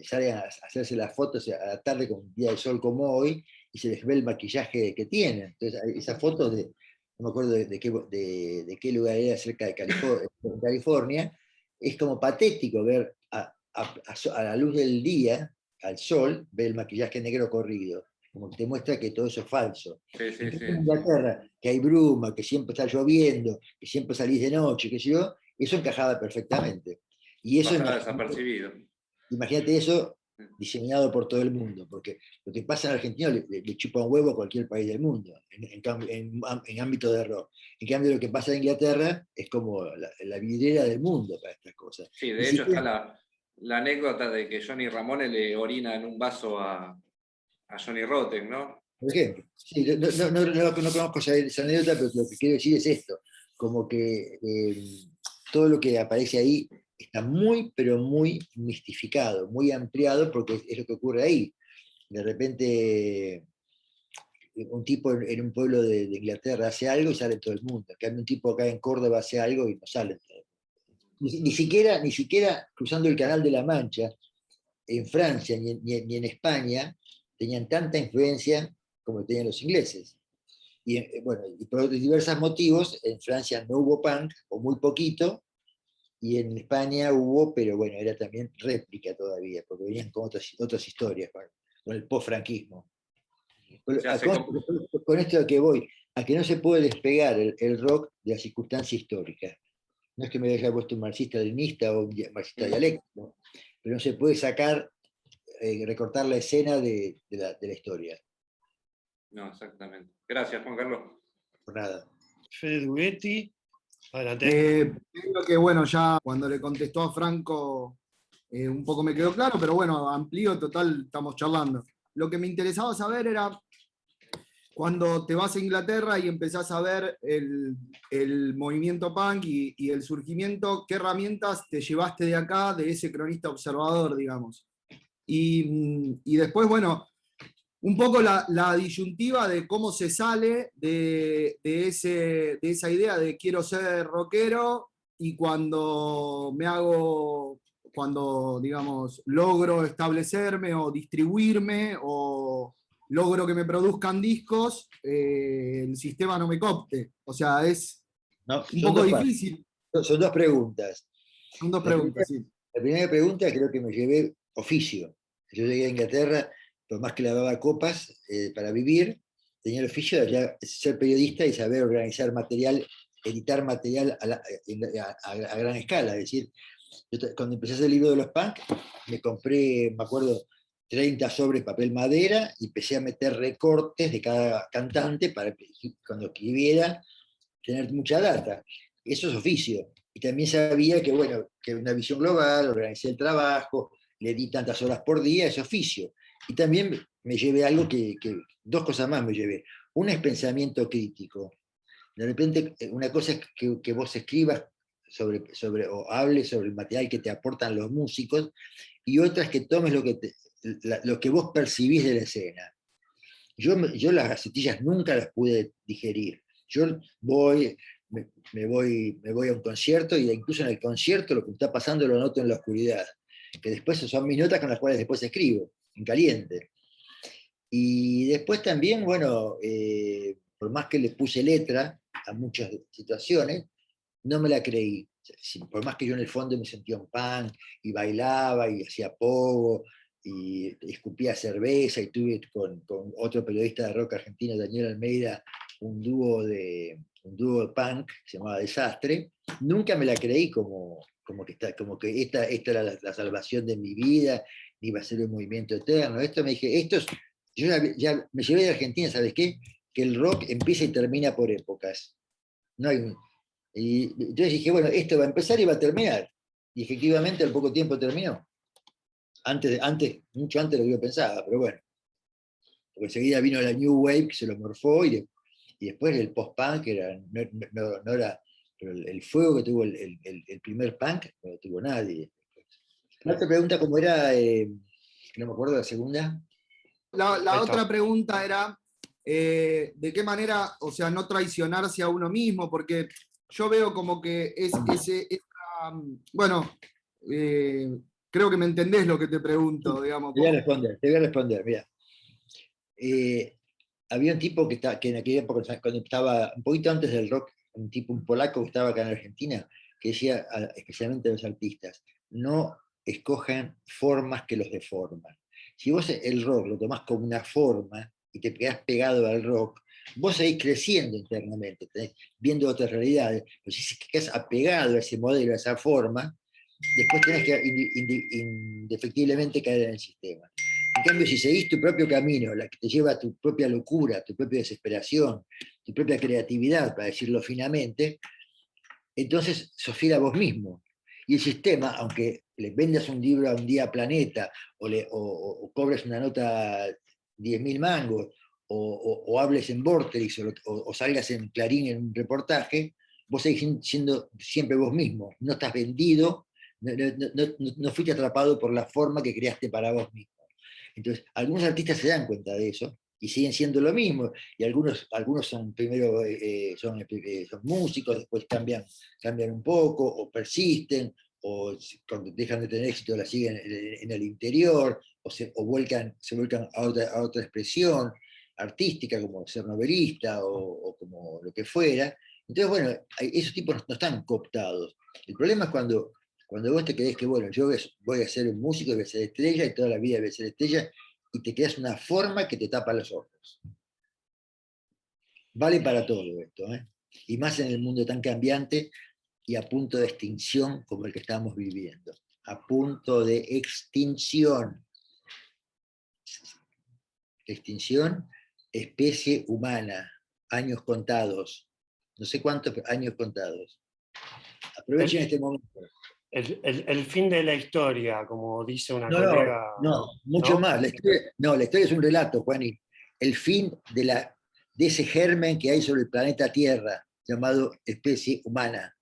salen a hacerse las fotos a la tarde con un día de sol como hoy y se les ve el maquillaje que tienen. Entonces, esas fotos no me acuerdo de qué lugar era cerca de California, es como patético ver a la luz del día, al sol, ver el maquillaje negro corrido. Como que te muestra que todo eso es falso. Sí. En Inglaterra, que hay bruma, que siempre está lloviendo, que siempre salís de noche, qué sé yo, eso encajaba perfectamente. Y eso pasaba desapercibido. Imagínate eso diseminado por todo el mundo, porque lo que pasa en Argentina le chupa un huevo a cualquier país del mundo, en ámbito de rock. En cambio, lo que pasa en Inglaterra es como la vidriera del mundo para estas cosas. Sí, Y de si hecho está la anécdota de que Johnny Ramone le orina en un vaso a Johnny Rotten, ¿no? por ejemplo, sí, no conozco esa anécdota, pero lo que quiero decir es esto, como que todo lo que aparece ahí está muy, pero muy mistificado, muy ampliado, porque es lo que ocurre ahí. De repente un tipo en un pueblo de Inglaterra hace algo y sale todo el mundo. En cambio, un tipo acá en Córdoba hace algo y no sale todo. Ni siquiera cruzando el Canal de la Mancha, en Francia ni en España, tenían tanta influencia como tenían los ingleses. Y bueno, y por diversos motivos, en Francia no hubo punk, o muy poquito, y en España hubo, pero bueno, era también réplica todavía, porque venían con otras historias, con el post-franquismo. Se hace como... Con esto a que voy, a que no se puede despegar el rock de la circunstancia histórica. No es que me haya puesto un marxista-leninista o un marxista dialéctico, pero no se puede sacar, recortar la escena de la historia. No, exactamente. Gracias, Juan Carlos. Por nada. Fede Duetti, adelante. Creo que bueno, ya cuando le contestó a Franco un poco me quedó claro, pero bueno, amplío, total, estamos charlando. Lo que me interesaba saber era cuando te vas a Inglaterra y empezás a ver el movimiento punk y el surgimiento, ¿qué herramientas te llevaste de acá, de ese cronista observador, digamos? Y después, bueno, un poco la disyuntiva de cómo se sale de esa idea de quiero ser rockero y cuando digamos, logro establecerme o distribuirme o logro que me produzcan discos, el sistema no me copte. O sea, es No, un poco difícil. Son dos preguntas. Son dos preguntas, sí. La primera pregunta creo que me llevé oficio. Yo llegué a Inglaterra, por más que lavaba copas para vivir, tenía el oficio de ser periodista y saber organizar material, editar material a gran escala. Es decir, cuando empecé a hacer el libro de los punk, me compré, me acuerdo, 30 sobres papel madera y empecé a meter recortes de cada cantante para que cuando escribiera tener mucha data. Eso es oficio. Y también sabía que, bueno, que una visión global, organicé el trabajo, le di tantas horas por día, es oficio. Y también me llevé algo dos cosas más me llevé. Una es pensamiento crítico. De repente, una cosa es que vos escribas o hables sobre el material que te aportan los músicos, y otra es que tomes lo que vos percibís de la escena. Yo las gacetillas nunca las pude digerir. Yo me voy a un concierto y incluso en el concierto lo que está pasando lo noto en la oscuridad, que después son mis notas con las cuales después escribo, en caliente. Y después también, bueno, por más que le puse letra a muchas situaciones, no me la creí. Por más que yo en el fondo me sentía un punk y bailaba y hacía pogo y escupía cerveza y tuve con otro periodista de rock argentino, Daniel Almeida, un dúo de punk que se llamaba Desastre, nunca me la creí como que esta era la salvación de mi vida, iba a ser un movimiento eterno. Esto me dije, yo ya me llevé de Argentina, ¿sabes qué? Que el rock empieza y termina por épocas. No hay y entonces dije, bueno, esto va a empezar y va a terminar. Y efectivamente al poco tiempo terminó. Mucho antes de lo que yo pensaba, pero bueno. Porque enseguida vino la New Wave que se lo morfó y después el post-punk no era, pero el fuego que tuvo el primer punk no lo tuvo nadie. La otra pregunta, ¿cómo era? No me acuerdo la segunda. La otra pregunta era, ¿de qué manera, o sea, no traicionarse a uno mismo? Porque yo veo como que bueno, creo que me entendés lo que te pregunto, digamos. Te voy a responder, mira. Había un tipo que en aquella época, cuando estaba un poquito antes del rock, un polaco que estaba acá en Argentina, que decía, especialmente a los artistas, no escojan formas que los deforman. Si vos el rock lo tomás como una forma y te quedás pegado al rock, vos seguís creciendo internamente, viendo otras realidades, pero si te quedás apegado a ese modelo, a esa forma, después tenés que indefectiblemente caer en el sistema. En cambio, si seguís tu propio camino, la que te lleva a tu propia locura, tu propia desesperación, tu propia creatividad, para decirlo finamente, entonces sos fiel a vos mismo. Y el sistema, aunque le vendas un libro a Un Día Planeta, o cobres una nota 10.000 mangos, o hables en Vorterix, o salgas en Clarín en un reportaje, vos seguís siendo siempre vos mismo. No estás vendido, no fuiste atrapado por la forma que creaste para vos mismo. Entonces, algunos artistas se dan cuenta de eso y siguen siendo lo mismo. Y algunos son primero son músicos, después cambian un poco, o persisten, o cuando dejan de tener éxito la siguen en el interior, o se vuelcan a otra expresión artística, como ser novelista o como lo que fuera. Entonces, bueno, esos tipos no están cooptados. El problema es cuando vos te crees que, bueno, yo voy a ser un músico, voy a ser estrella, y toda la vida voy a ser estrella, y te creas una forma que te tapa los ojos. Vale para todo esto, ¿eh? Y más en el mundo tan cambiante y a punto de extinción como el que estamos viviendo. A punto de extinción. Extinción, especie humana, años contados. No sé cuántos años contados. Aprovechen este momento. El fin de la historia, como dice una colega. No, mucho más. La historia es un relato, Juaní. El fin de ese germen que hay sobre el planeta Tierra, llamado especie humana.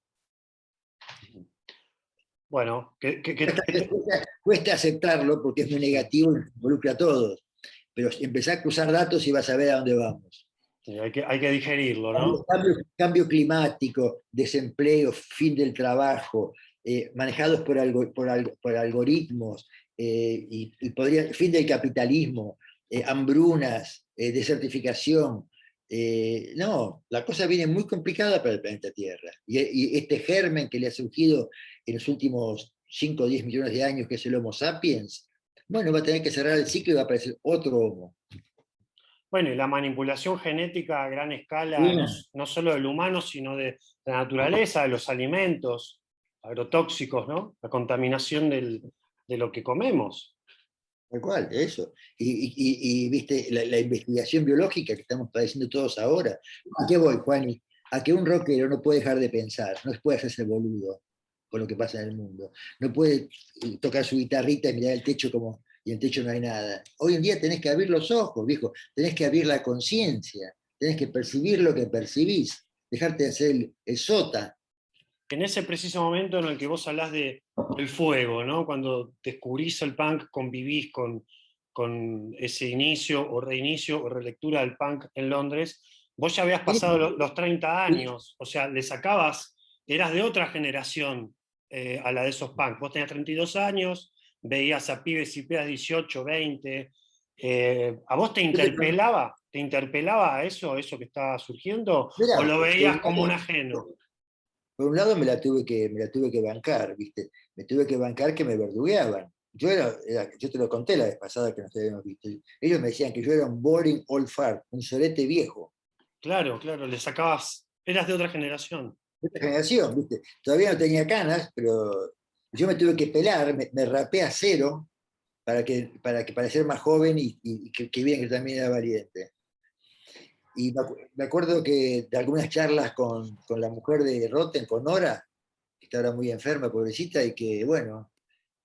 Bueno, cuesta aceptarlo porque es muy negativo y involucra a todos. Pero empezar a cruzar datos y vas a ver a dónde vamos. Hay que digerirlo, ¿no? Cambio climático, desempleo, fin del trabajo, manejados por algoritmos, fin del capitalismo, hambrunas, desertificación. No, la cosa viene muy complicada para el planeta Tierra. Y este germen que le ha surgido en los últimos 5 o 10 millones de años, que es el Homo sapiens, bueno, va a tener que cerrar el ciclo y va a aparecer otro Homo. Bueno, y la manipulación genética a gran escala, no solo del humano, sino de la naturaleza, de los alimentos agrotóxicos, ¿no? La contaminación de lo que comemos. Tal cual, eso. Y viste, la investigación biológica que estamos padeciendo todos ahora. ¿A qué voy, Juani? A que un rockero no puede dejar de pensar, no puede hacerse boludo con lo que pasa en el mundo. No puede tocar su guitarrita y mirar el techo y en el techo no hay nada. Hoy en día tenés que abrir los ojos, viejo. Tenés que abrir la conciencia. Tenés que percibir lo que percibís. Dejarte de hacer el sota. En ese preciso momento en el que vos hablás del fuego, ¿no? Cuando descubrís el punk, convivís con ese inicio o reinicio o relectura del punk en Londres, vos ya habías pasado los 30 años, o sea, le sacabas, eras de otra generación a la de esos punk. Vos tenías 32 años, veías a pibes y pibas 18, 20. ¿A vos te interpelaba? ¿Te interpelaba eso que estaba surgiendo? Mirá, ¿O lo veías como un ajeno? Por un lado me la tuve que bancar, ¿viste? Me tuve que bancar que me verdugueaban. Yo te lo conté la vez pasada que nos habíamos visto. Ellos me decían que yo era un boring old fart, un sorete viejo. Claro, le sacabas, eras de otra generación. De otra generación, ¿viste? Todavía no tenía canas, pero yo me tuve que pelar, me rapé a cero para parecer más joven y que bien que también era valiente. Y me acuerdo que de algunas charlas con la mujer de Rotten, con Nora, que está ahora muy enferma, pobrecita, y que, bueno,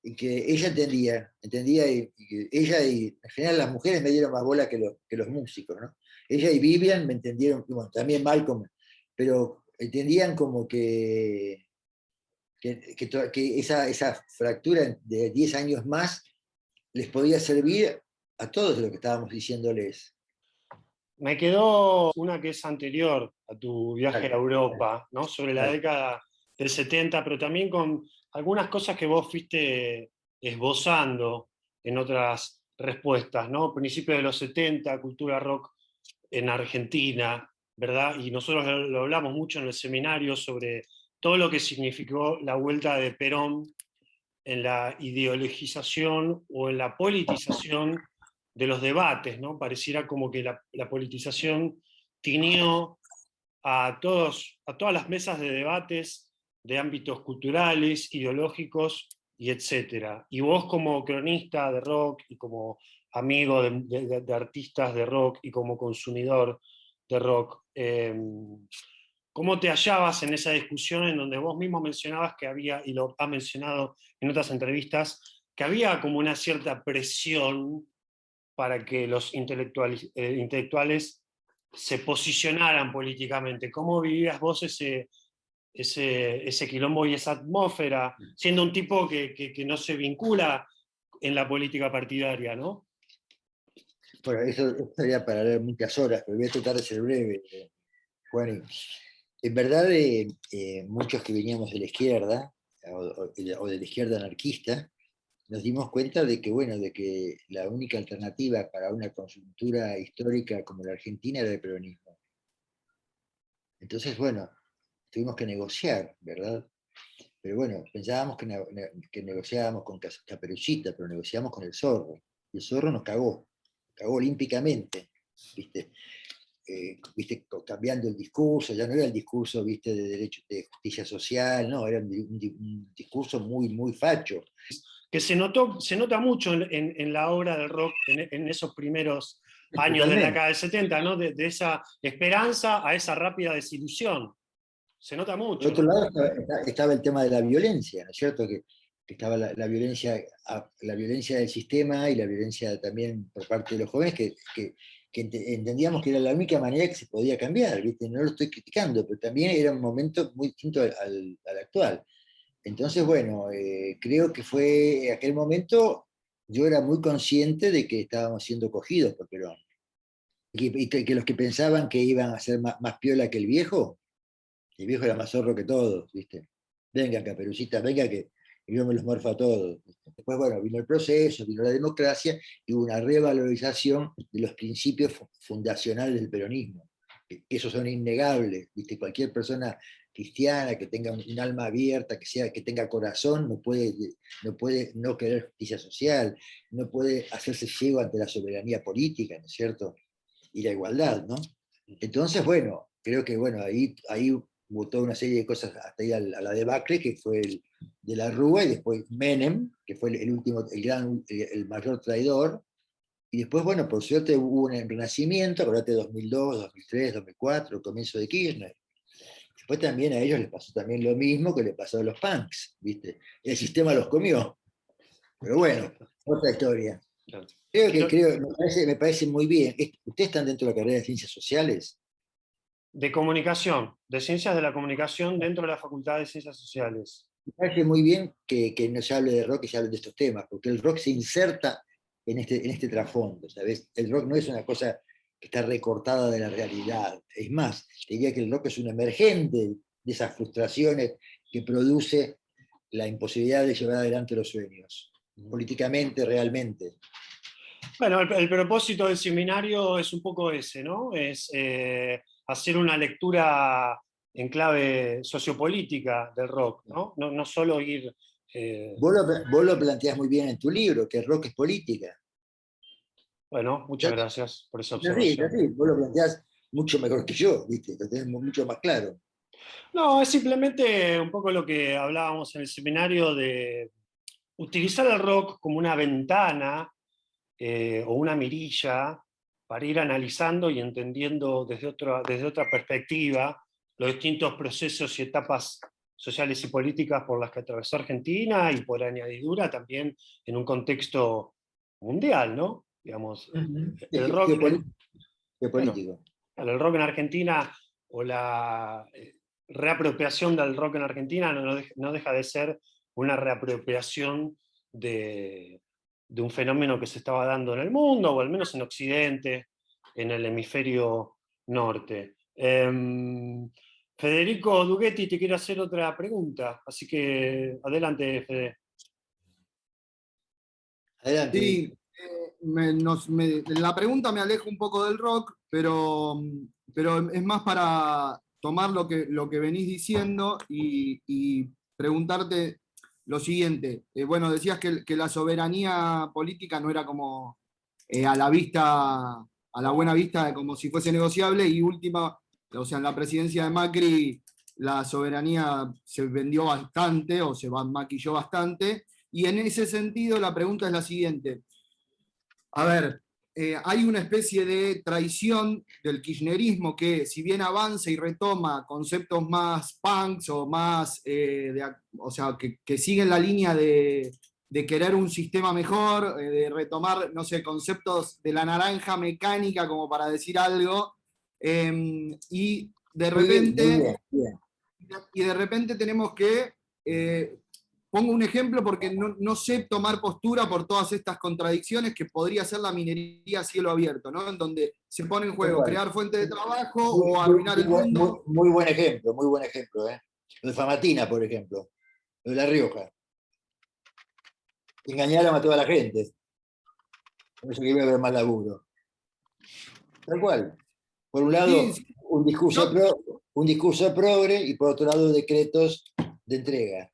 y que ella entendía y ella y en general las mujeres me dieron más bola que los músicos, ¿no? Ella y Vivian me entendieron, bueno, también Malcolm, pero entendían como que esa fractura de 10 años más les podía servir a todos lo que estábamos diciéndoles. Me quedó una que es anterior a tu viaje a Europa, ¿no? Sobre la década del 70, pero también con algunas cosas que vos fuiste esbozando en otras respuestas, ¿no? Principios de los 70, cultura rock en Argentina, ¿verdad? Y nosotros lo hablamos mucho en el seminario sobre todo lo que significó la vuelta de Perón en la ideologización o en la politización de los debates, ¿no? Pareciera como que la politización tiñó a todas las mesas de debates de ámbitos culturales, ideológicos y etcétera. Y vos como cronista de rock y como amigo de artistas de rock y como consumidor de rock, ¿cómo te hallabas en esa discusión en donde vos mismo mencionabas que había, y lo has mencionado en otras entrevistas, que había como una cierta presión para que los intelectuales se posicionaran políticamente? ¿Cómo vivías vos ese quilombo y esa atmósfera, siendo un tipo que no se vincula en la política partidaria, ¿no? Bueno, eso sería para leer muchas horas, pero voy a tratar de ser breve, Juan. En verdad, muchos que veníamos de la izquierda, o de la izquierda anarquista, nos dimos cuenta de que, bueno, de que la única alternativa para una coyuntura histórica como la Argentina era el peronismo. Entonces, bueno, tuvimos que negociar, ¿verdad? Pero bueno, pensábamos que negociábamos con Caperucita, pero negociábamos con el Zorro. Y el Zorro nos cagó olímpicamente, ¿viste? Cambiando el discurso, ya no era el discurso, ¿viste? De derecho, de justicia social, no, era un discurso muy, muy facho. Que se nota mucho en la obra del rock en esos primeros años de la década del 70, ¿no? De esa esperanza a esa rápida desilusión. Se nota mucho. Por otro lado estaba el tema de la violencia, ¿no es cierto? Que estaba la violencia del sistema y la violencia también por parte de los jóvenes que entendíamos que era la única manera que se podía cambiar, ¿viste? No lo estoy criticando, pero también era un momento muy distinto al actual. Entonces, bueno, creo que fue aquel momento, yo era muy consciente de que estábamos siendo cogidos por Perón. Y que los que pensaban que iban a ser más piola que el viejo era más zorro que todos, ¿viste? Venga, Caperucita, venga que yo me los morfo a todos. ¿Viste? Después, bueno, vino el proceso, vino la democracia y hubo una revalorización de los principios fundacionales del peronismo, que esos son innegables, ¿viste? Cualquier persona cristiana que tenga un alma abierta, que tenga corazón, no puede no querer justicia social, no puede hacerse ciego ante la soberanía política, ¿no es cierto? Y la igualdad, ¿no? Entonces, bueno, creo que bueno, ahí hubo toda una serie de cosas hasta ahí a la debacle, que fue el de la Rúa, y después Menem, que fue el último, el mayor traidor, y después, bueno, por suerte hubo un renacimiento, acordate 2002, 2003, 2004, el comienzo de Kirchner. Después también a ellos les pasó también lo mismo que le pasó a los punks, ¿viste? El sistema los comió. Pero bueno, otra historia. Me parece muy bien. ¿Ustedes están dentro de la carrera de Ciencias Sociales? De comunicación, de Ciencias de la Comunicación dentro de la Facultad de Ciencias Sociales. Me parece muy bien que no se hable de rock y se hable de estos temas, porque el rock se inserta en este trasfondo, ¿sabes? El rock no es una cosa que está recortada de la realidad. Es más, diría que el rock es un emergente de esas frustraciones que produce la imposibilidad de llevar adelante los sueños, políticamente, realmente. Bueno, el propósito del seminario es un poco ese, ¿no? Es hacer una lectura en clave sociopolítica del rock, ¿no? No solo ir... Vos lo planteás muy bien en tu libro, que el rock es política. Bueno, muchas gracias por esa Sí, observación. sí, vos lo planteás mucho mejor que yo, ¿viste? Lo tenés mucho más claro. No, es simplemente un poco lo que hablábamos en el seminario de utilizar el rock como una ventana o una mirilla para ir analizando y entendiendo desde otra perspectiva los distintos procesos y etapas sociales y políticas por las que atravesó Argentina y por añadidura también en un contexto mundial, ¿no? Digamos, el rock, Geopolítico. bueno, el rock en Argentina o la reapropiación del rock en Argentina no deja de ser una reapropiación de un fenómeno que se estaba dando en el mundo, o al menos en Occidente, en el hemisferio norte. Federico Dughetti te quiere hacer otra pregunta, así que adelante, Fede. Adelante. Sí, la pregunta me aleja un poco del rock, pero es más para tomar lo que venís diciendo y preguntarte lo siguiente. Bueno, decías que la soberanía política no era como a la buena vista, como si fuese negociable, y última, o sea, en la presidencia de Macri la soberanía se vendió bastante o se maquilló bastante, y en ese sentido la pregunta es la siguiente. A ver, hay una especie de traición del kirchnerismo que, si bien avanza y retoma conceptos más punks o más, o sea, que siguen la línea de querer un sistema mejor, de retomar, no sé, conceptos de la naranja mecánica, como para decir algo, y de Muy bien, muy repente, bien, bien. tenemos que pongo un ejemplo porque no sé tomar postura por todas estas contradicciones que podría ser la minería a cielo abierto, ¿no? En donde se pone en Tal juego cual. crear fuentes de trabajo Muy, o muy, arruinar el mundo. muy buen ejemplo, muy buen ejemplo, ¿eh? Lo de Famatina, por ejemplo, lo de La Rioja. Engañaron a toda la gente, por eso que iba a haber más laburo. Tal cual. Por un Sí, lado, sí, yo, un discurso progre y por otro lado, decretos de entrega.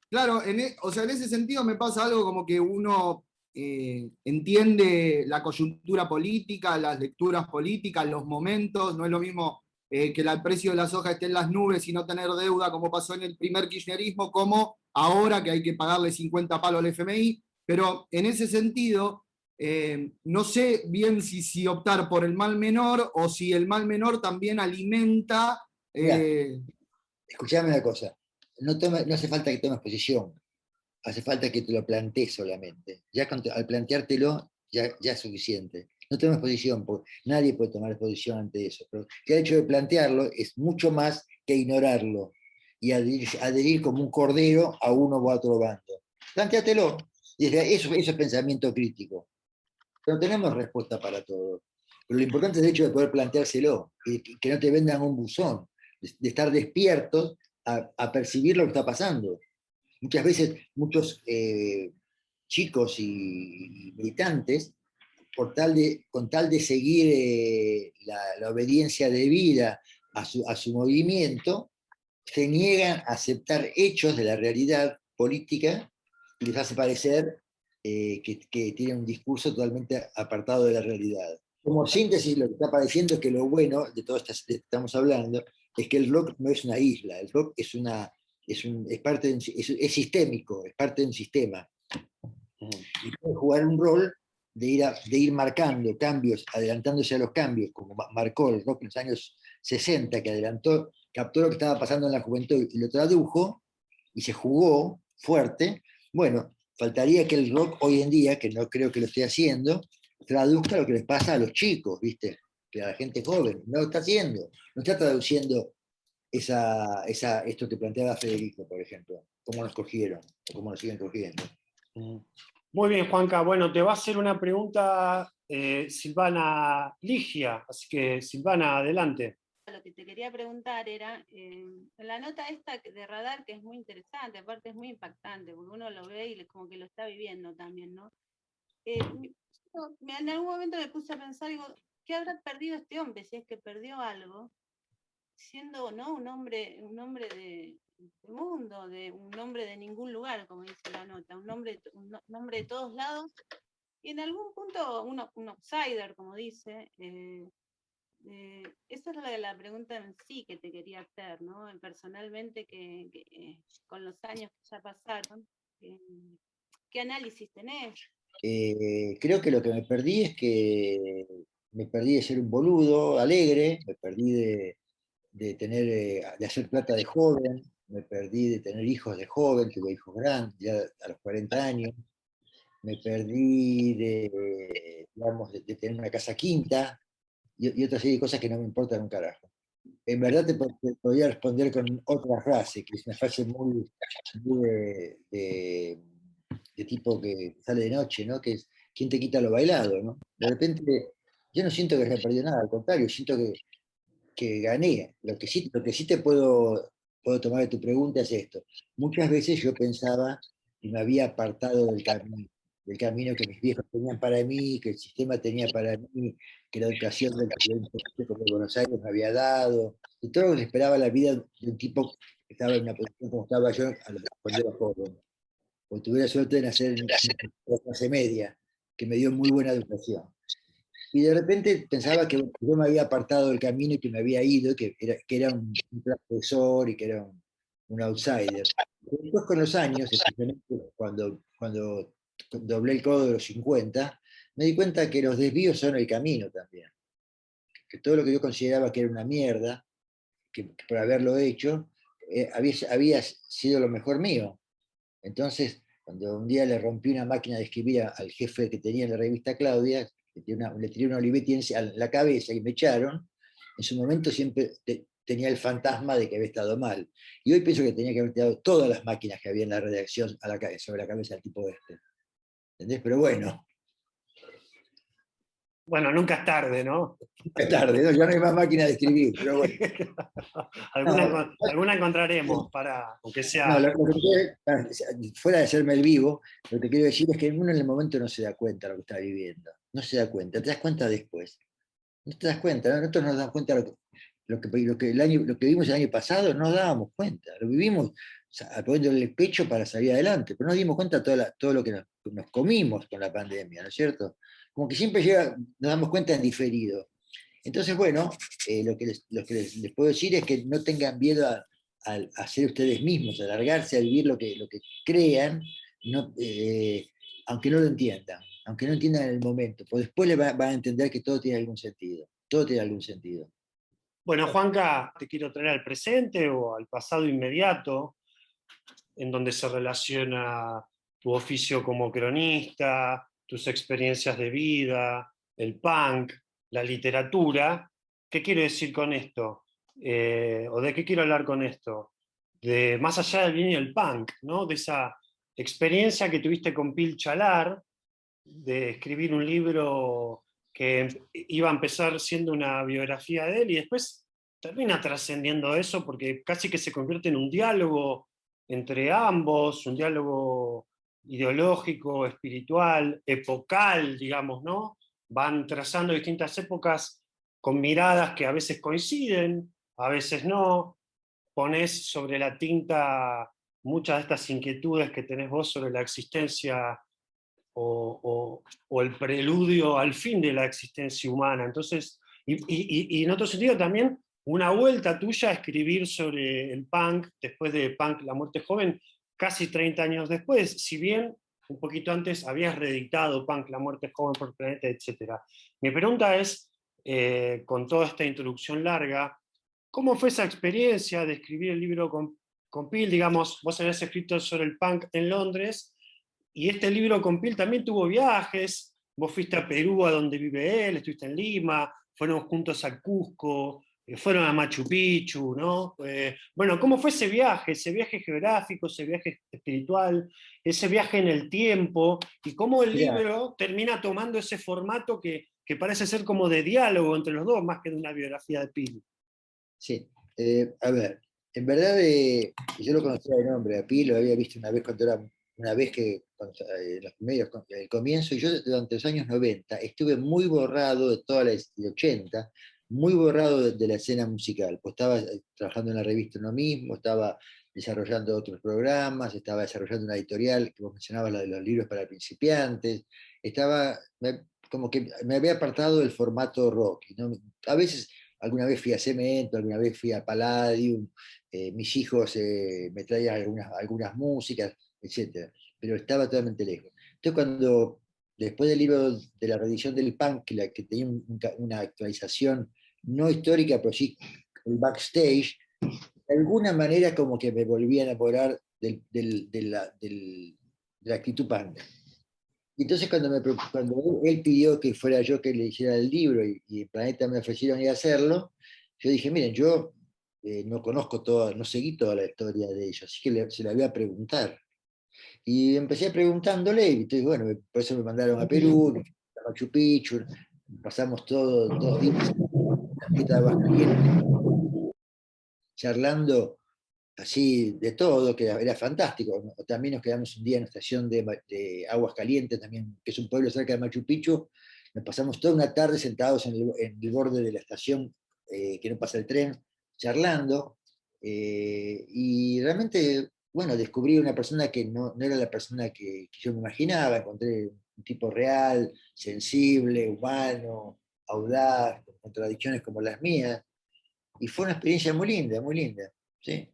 claro, o sea, en ese sentido me pasa algo como que uno entiende la coyuntura política, las lecturas políticas, los momentos, no es lo mismo que el precio de la soja esté en las nubes y no tener deuda como pasó en el primer kirchnerismo, como ahora que hay que pagarle 50 palos al FMI, pero en ese sentido no sé bien si optar por el mal menor o si el mal menor también alimenta... Mira, eh, escuchame una cosa, no hace falta que tomes posición, hace falta que te lo plantees solamente. Al planteártelo ya es suficiente. No tomes posición, porque nadie puede tomar posición ante eso. Pero el hecho de plantearlo es mucho más que ignorarlo y adherir como un cordero a uno u otro bando. Plantéatelo. Y eso es pensamiento crítico. Pero no tenemos respuesta para todo. Pero lo importante es el hecho de poder planteárselo, que no te vendan un buzón, de estar despiertos a percibir lo que está pasando. Muchas veces, muchos chicos y militantes, con tal de seguir la obediencia debida a su movimiento, se niegan a aceptar hechos de la realidad política y les hace parecer que tienen un discurso totalmente apartado de la realidad. Como síntesis, lo que está pareciendo es que lo bueno de todo esto que estamos hablando es que el rock no es una isla, el rock es parte es sistémico, es parte de un sistema. Y puede jugar un rol de ir marcando cambios, adelantándose a los cambios, como marcó el rock en los años 60, que captó lo que estaba pasando en la juventud y lo tradujo y se jugó fuerte. Bueno, faltaría que el rock hoy en día, que no creo que lo esté haciendo, traduzca lo que les pasa a los chicos, ¿viste? Que a la gente joven, no lo está haciendo, no está traduciendo esto que planteaba Federico, por ejemplo, cómo nos cogieron, o cómo nos siguen cogiendo. Muy bien, Juanca. Bueno, te va a hacer una pregunta Silvana Ligia, así que Silvana, adelante. Lo que te quería preguntar era, en la nota esta de Radar, que es muy interesante, aparte es muy impactante, porque uno lo ve y como que lo está viviendo también, ¿no? En algún momento me puse a pensar, digo, ¿qué habrá perdido este hombre? Si es que perdió algo, siendo, ¿no?, un hombre de mundo, un hombre de ningún lugar, como dice la nota, un hombre de todos lados, y en algún punto un outsider, como dice. Esa es la pregunta en sí que te quería hacer, ¿no? Personalmente, con los años que ya pasaron, ¿qué análisis tenés? Creo que lo que me perdí es que me perdí de ser un boludo, alegre, me perdí de hacer plata de joven, me perdí de tener hijos de joven, tuve hijos grandes, ya a los 40 años, me perdí digamos, de tener una casa quinta y otra serie de cosas que no me importan un carajo. En verdad te podría responder con otra frase, que es una frase muy de tipo que sale de noche, ¿no? Que es, ¿quién te quita lo bailado, ¿no? De repente, yo no siento que haya perdido nada, al contrario, siento que gané. Lo que sí puedo tomar de tu pregunta es esto. Muchas veces yo pensaba y me había apartado del camino que mis viejos tenían para mí, que el sistema tenía para mí, que la educación del presidente de Buenos Aires me había dado, y todo lo que esperaba la vida de un tipo que estaba en una posición como estaba yo cuando era joven. Porque tuve la suerte de nacer en la clase media, que me dio muy buena educación. Y de repente pensaba que yo me había apartado del camino y que me había ido, que era un profesor y que era un outsider. Después con los años, especialmente cuando doblé el codo de los 50, me di cuenta que los desvíos son el camino también. Que todo lo que yo consideraba que era una mierda, que por haberlo hecho, había sido lo mejor mío. Entonces, cuando un día le rompí una máquina de escribir al jefe que tenía en la revista Claudia, le tiré una Olivetti en la cabeza y me echaron, en su momento siempre tenía el fantasma de que había estado mal. Y hoy pienso que tenía que haber tirado todas las máquinas que había en la redacción sobre la cabeza del tipo este. ¿Entendés? Pero bueno, Bueno, nunca es tarde, ¿no? es tarde, ¿no? Ya no hay más máquinas de escribir, pero bueno. Alguna encontraremos para, aunque No, sea. lo que fuera de hacerme el vivo, lo que quiero decir es que uno en el momento no se da cuenta de lo que está viviendo. No se da cuenta, te das cuenta después. No te das cuenta, ¿no? Nosotros nos damos cuenta de lo que vimos el año pasado, no nos dábamos cuenta. Lo vivimos poniéndole el pecho para salir adelante, pero no nos dimos cuenta de todo lo que nos comimos con la pandemia, ¿no es cierto? Como que siempre nos damos cuenta en diferido. Entonces, bueno, lo que les puedo decir es que no tengan miedo a ser ustedes mismos, a largarse a vivir lo que crean, no, aunque no lo entiendan, aunque no entiendan en el momento, pues después van a entender que todo tiene algún sentido, todo tiene algún sentido. Bueno, Juanca, te quiero traer al presente o al pasado inmediato, en donde se relaciona tu oficio como cronista, tus experiencias de vida, el punk, la literatura. ¿Qué quiero decir con esto? ¿O de qué quiero hablar con esto? De más allá del bien y el punk, ¿no? De esa experiencia que tuviste con Pil Chalar, de escribir un libro que iba a empezar siendo una biografía de él y después termina trascendiendo eso porque casi que se convierte en un diálogo entre ambos, un diálogo ideológico, espiritual, epocal, digamos, ¿no? Van trazando distintas épocas con miradas que a veces coinciden, a veces no. Ponés sobre la tinta muchas de estas inquietudes que tenés vos sobre la existencia o el preludio al fin de la existencia humana. Entonces, y en otro sentido también, una vuelta tuya a escribir sobre el punk, después de Punk, La Muerte Joven, casi 30 años después, si bien un poquito antes habías reeditado Punk, La Muerte Joven por Planeta, etc. Mi pregunta es, con toda esta introducción larga, ¿cómo fue esa experiencia de escribir el libro con Pil? Digamos, vos habías escrito sobre el punk en Londres, y este libro con Pil también tuvo viajes, vos fuiste a Perú, a donde vive él, estuviste en Lima, fueron juntos a Cusco, fueron a Machu Picchu, ¿no? Bueno, ¿cómo fue ese viaje geográfico, ese viaje espiritual, ese viaje en el tiempo, y cómo el Mirá, libro termina tomando ese formato que parece ser como de diálogo entre los dos, más que de una biografía de Pil? sí, a ver, en verdad yo lo conocía de nombre, a Pi lo había visto una vez una vez que, los medios, el comienzo, y yo durante los años 90 estuve muy borrado de toda de 80, muy borrado de la escena musical, pues estaba trabajando en la revista Uno Mismo, estaba desarrollando otros programas, estaba desarrollando una editorial, que vos mencionabas, la de los libros para principiantes, como que me había apartado del formato rock, ¿no? A veces alguna vez fui a Cemento, alguna vez fui a Palladium, mis hijos me traían algunas músicas, etc. Pero estaba totalmente lejos. Entonces después del libro de la reedición del punk, que tenía una actualización no histórica, pero sí el backstage, de alguna manera como que me volví a enamorar de la actitud punk. Y entonces cuando él pidió que fuera yo que le hiciera el libro y Planeta me ofrecieron ir a hacerlo, yo dije, miren, yo no conozco no seguí toda la historia de ellos, así que se la voy a preguntar. Y empecé preguntándole, y entonces, bueno, por eso me mandaron a Perú, a Machu Picchu, pasamos todos 2 días en la fiesta de Aguascalientes, charlando así de todo, que era fantástico. También nos quedamos un día en la estación de Aguas Calientes, también, que es un pueblo cerca de Machu Picchu. Nos pasamos toda una tarde sentados en el borde de la estación, que no pasa el tren, charlando. Y realmente, bueno, descubrí una persona que no era la persona que yo me imaginaba. Encontré un tipo real, sensible, humano, audaz, con contradicciones como las mías, y fue una experiencia muy linda, ¿sí?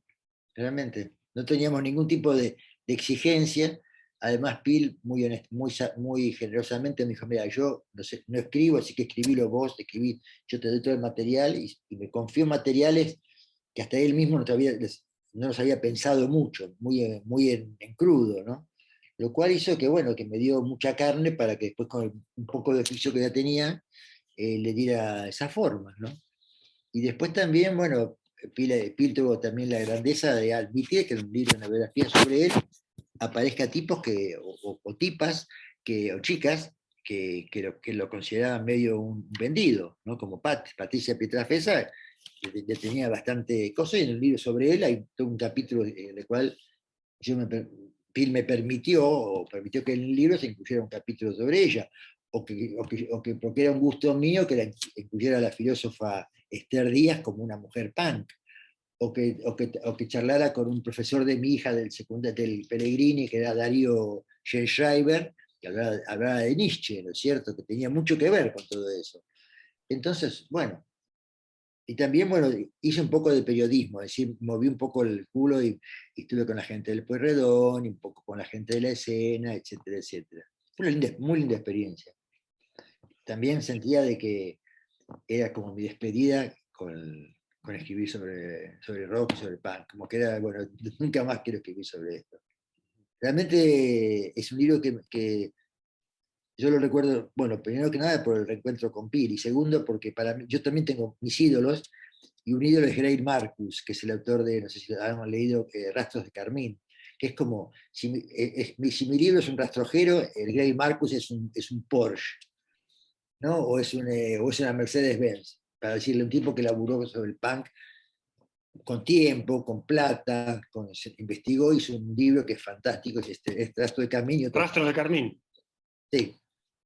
Realmente. No teníamos ningún tipo de exigencia. Además, Pil muy generosamente me dijo, mira, yo no, sé, no escribo, así que escribílo vos, yo te doy todo el material, y me confió materiales que hasta él mismo no los había pensado mucho, muy en crudo, ¿no? Lo cual hizo que, bueno, que me dio mucha carne para que después con un poco de oficio que ya tenía, le diera esa forma, ¿no? Y después también, bueno, Pil tuvo también la grandeza de admitir que en un libro, una biografía sobre él, aparezca tipos o tipas o chicas que lo consideraban medio un vendido, ¿no? Como Patricia Pietrafesa, que tenía bastante cosas, y en un libro sobre él hay todo un capítulo en el cual Pil me permitió que en el libro se incluyera un capítulo sobre ella, porque era un gusto mío que la incluyera la filósofa Esther Díaz como una mujer punk, o que charlara con un profesor de mi hija del Pellegrini, que era Darío Schreiber, que hablaba de Nietzsche, ¿no es cierto?, que tenía mucho que ver con todo eso. Entonces, bueno, y también, bueno, hice un poco de periodismo, es decir, moví un poco el culo y estuve con la gente del Pueyrredón, y un poco con la gente de la escena, etcétera, etcétera. Fue una muy linda experiencia. También sentía de que era como mi despedida con escribir sobre rock y sobre punk, como que era, bueno, nunca más quiero escribir sobre esto. Realmente es un libro que yo lo recuerdo, bueno, primero que nada por el reencuentro con Pil, y segundo porque para mí, yo también tengo mis ídolos, y un ídolo es Greil Marcus, que es el autor de, no sé si han leído, Rastros de Carmín, que es como, si mi libro es un rastrojero, el Greil Marcus es un Porsche, ¿no? O es una Mercedes-Benz, para decirle un tipo que laburó sobre el punk con tiempo, con plata, investigó, hizo un libro que es fantástico, es Rastro de Carmín. Rastros de Carmín. Sí.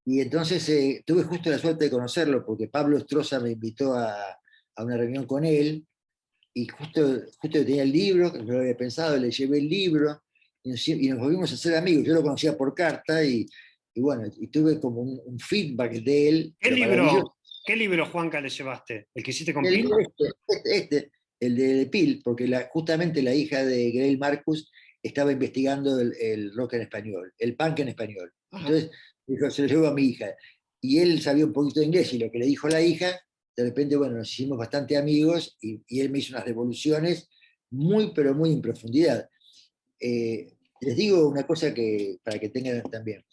Y entonces tuve justo la suerte de conocerlo, porque Pablo Estroza me invitó a una reunión con él, y justo tenía el libro, que no lo había pensado, le llevé el libro, y nos volvimos a ser amigos. Yo lo conocía por carta, y bueno, y tuve como un feedback de él. ¿Qué libro, Juanca, le llevaste? ¿El que hiciste con Pil? El de Pil, porque justamente la hija de Greil Marcus estaba investigando el rock en español, el punk en español. Ajá. Entonces dijo, se lo llevo a mi hija. Y él sabía un poquito de inglés, y lo que le dijo la hija, de repente, bueno, nos hicimos bastante amigos, y él me hizo unas devoluciones muy, pero muy en profundidad. Les digo una cosa para que tengan también.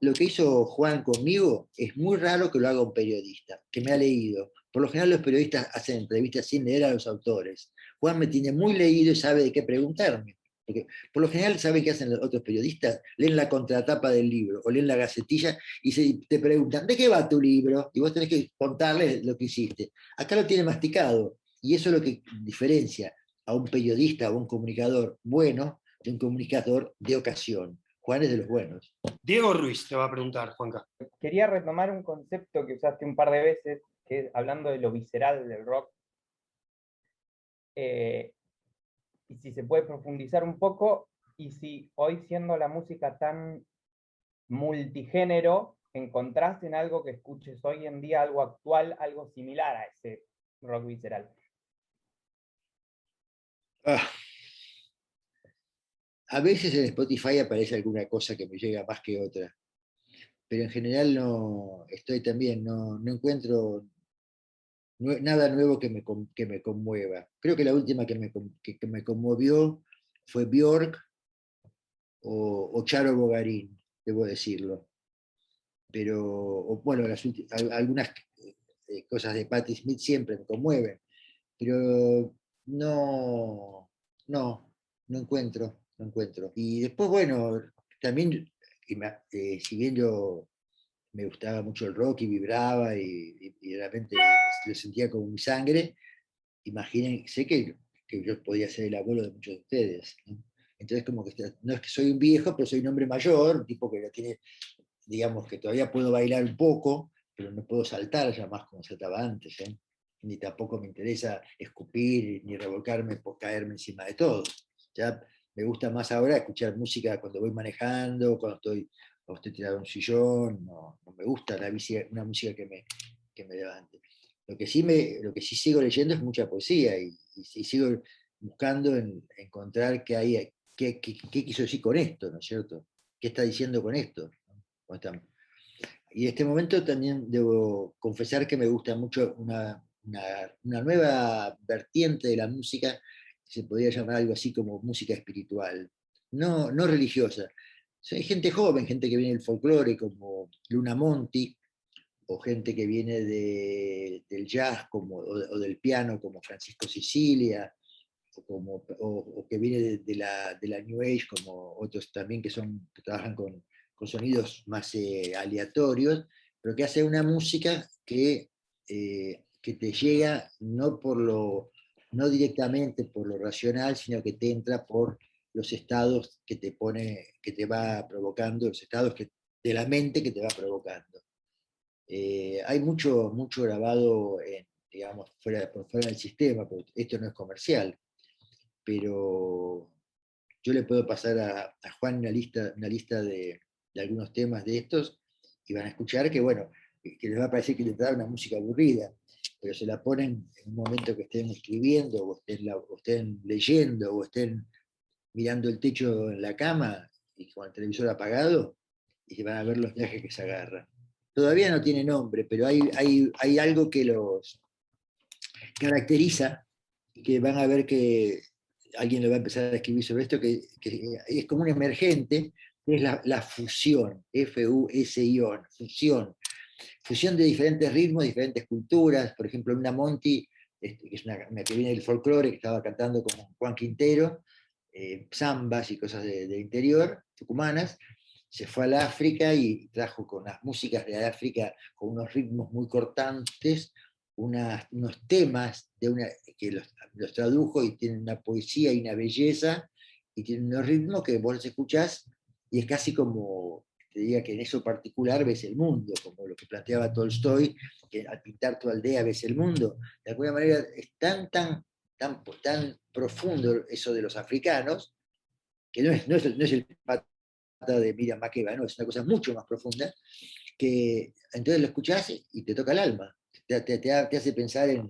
Lo que hizo Juan conmigo es muy raro que lo haga un periodista, que me ha leído. Por lo general los periodistas hacen entrevistas sin leer a los autores. Juan me tiene muy leído y sabe de qué preguntarme. Porque por lo general, ¿saben qué hacen los otros periodistas? Leen la contratapa del libro o leen la gacetilla y te preguntan, ¿de qué va tu libro? Y vos tenés que contarles lo que hiciste. Acá lo tiene masticado, y eso es lo que diferencia a un periodista o un comunicador bueno de un comunicador de ocasión. Juan es de los buenos. Diego Ruiz te va a preguntar, Juanca. Quería retomar un concepto que usaste un par de veces, que es hablando de lo visceral del rock. Y si se puede profundizar un poco, y si hoy, siendo la música tan multigénero, encontraste en algo que escuches hoy en día, algo actual, algo similar a ese rock visceral. A veces en Spotify aparece alguna cosa que me llega más que otra, pero en general no encuentro nada nuevo que me conmueva. Creo que la última que me conmovió fue Björk o Charo Bogarín, debo decirlo. Pero, bueno, algunas cosas de Patti Smith siempre me conmueven, pero no encuentro. Y después, bueno, también, si bien yo me gustaba mucho el rock y vibraba y realmente lo sentía como mi sangre, sé que yo podía ser el abuelo de muchos de ustedes, ¿no? Entonces, como que no es que soy un viejo, pero soy un hombre mayor, un tipo que lo tiene, digamos, que todavía puedo bailar un poco, pero no puedo saltar ya más como saltaba antes, ¿eh? Ni tampoco me interesa escupir ni revolcarme por caerme encima de todo. Ya me gusta más ahora escuchar música cuando voy manejando, cuando estoy o estoy tirado en un sillón, no me gusta una música que me levante. Lo que sí sigo leyendo es mucha poesía y sigo buscando encontrar qué quiso decir con esto, ¿no es cierto? ¿Qué está diciendo con esto? Y en este momento también debo confesar que me gusta mucho una nueva vertiente de la música, que se podría llamar algo así como música espiritual, no religiosa. O sea, hay gente joven, gente que viene del folclore, como Luna Monti, o gente que viene del jazz o del piano, como Francisco Sicilia, o que viene de la New Age, como otros también que trabajan con sonidos más aleatorios, pero que hace una música que te llega no directamente por lo racional, sino que te entra por los estados que te va provocando, los estados de la mente que te va provocando. Hay mucho grabado, digamos, por fuera del sistema, porque esto no es comercial, pero yo le puedo pasar a Juan una lista de algunos temas de estos y van a escuchar que, bueno, que les va a parecer que les da una música aburrida, pero se la ponen en un momento que estén escribiendo, o estén leyendo, o estén mirando el techo en la cama y con el televisor apagado, y que van a ver los viajes que se agarran. Todavía no tiene nombre, pero hay algo que los caracteriza, y que van a ver que alguien lo va a empezar a escribir sobre esto, que es como un emergente, que es la fusión, F-U-S-I-O-N, fusión de diferentes ritmos, diferentes culturas. Por ejemplo, Luna Monti, que es una que viene del folclore, que estaba cantando con Juan Quintero, zambas y cosas del interior, tucumanas, se fue al África y trajo con las músicas de África, con unos ritmos muy cortantes, unos temas que los tradujo, y tienen una poesía y una belleza, y tienen unos ritmos que vos los escuchás y es casi como, te diría que en eso particular ves el mundo, como lo que planteaba Tolstoy, que al pintar tu aldea ves el mundo. De alguna manera es tan profundo eso de los africanos, que no es el pata de Miriam Makeba, no, es una cosa mucho más profunda, que entonces lo escuchás y te toca el alma, te hace pensar en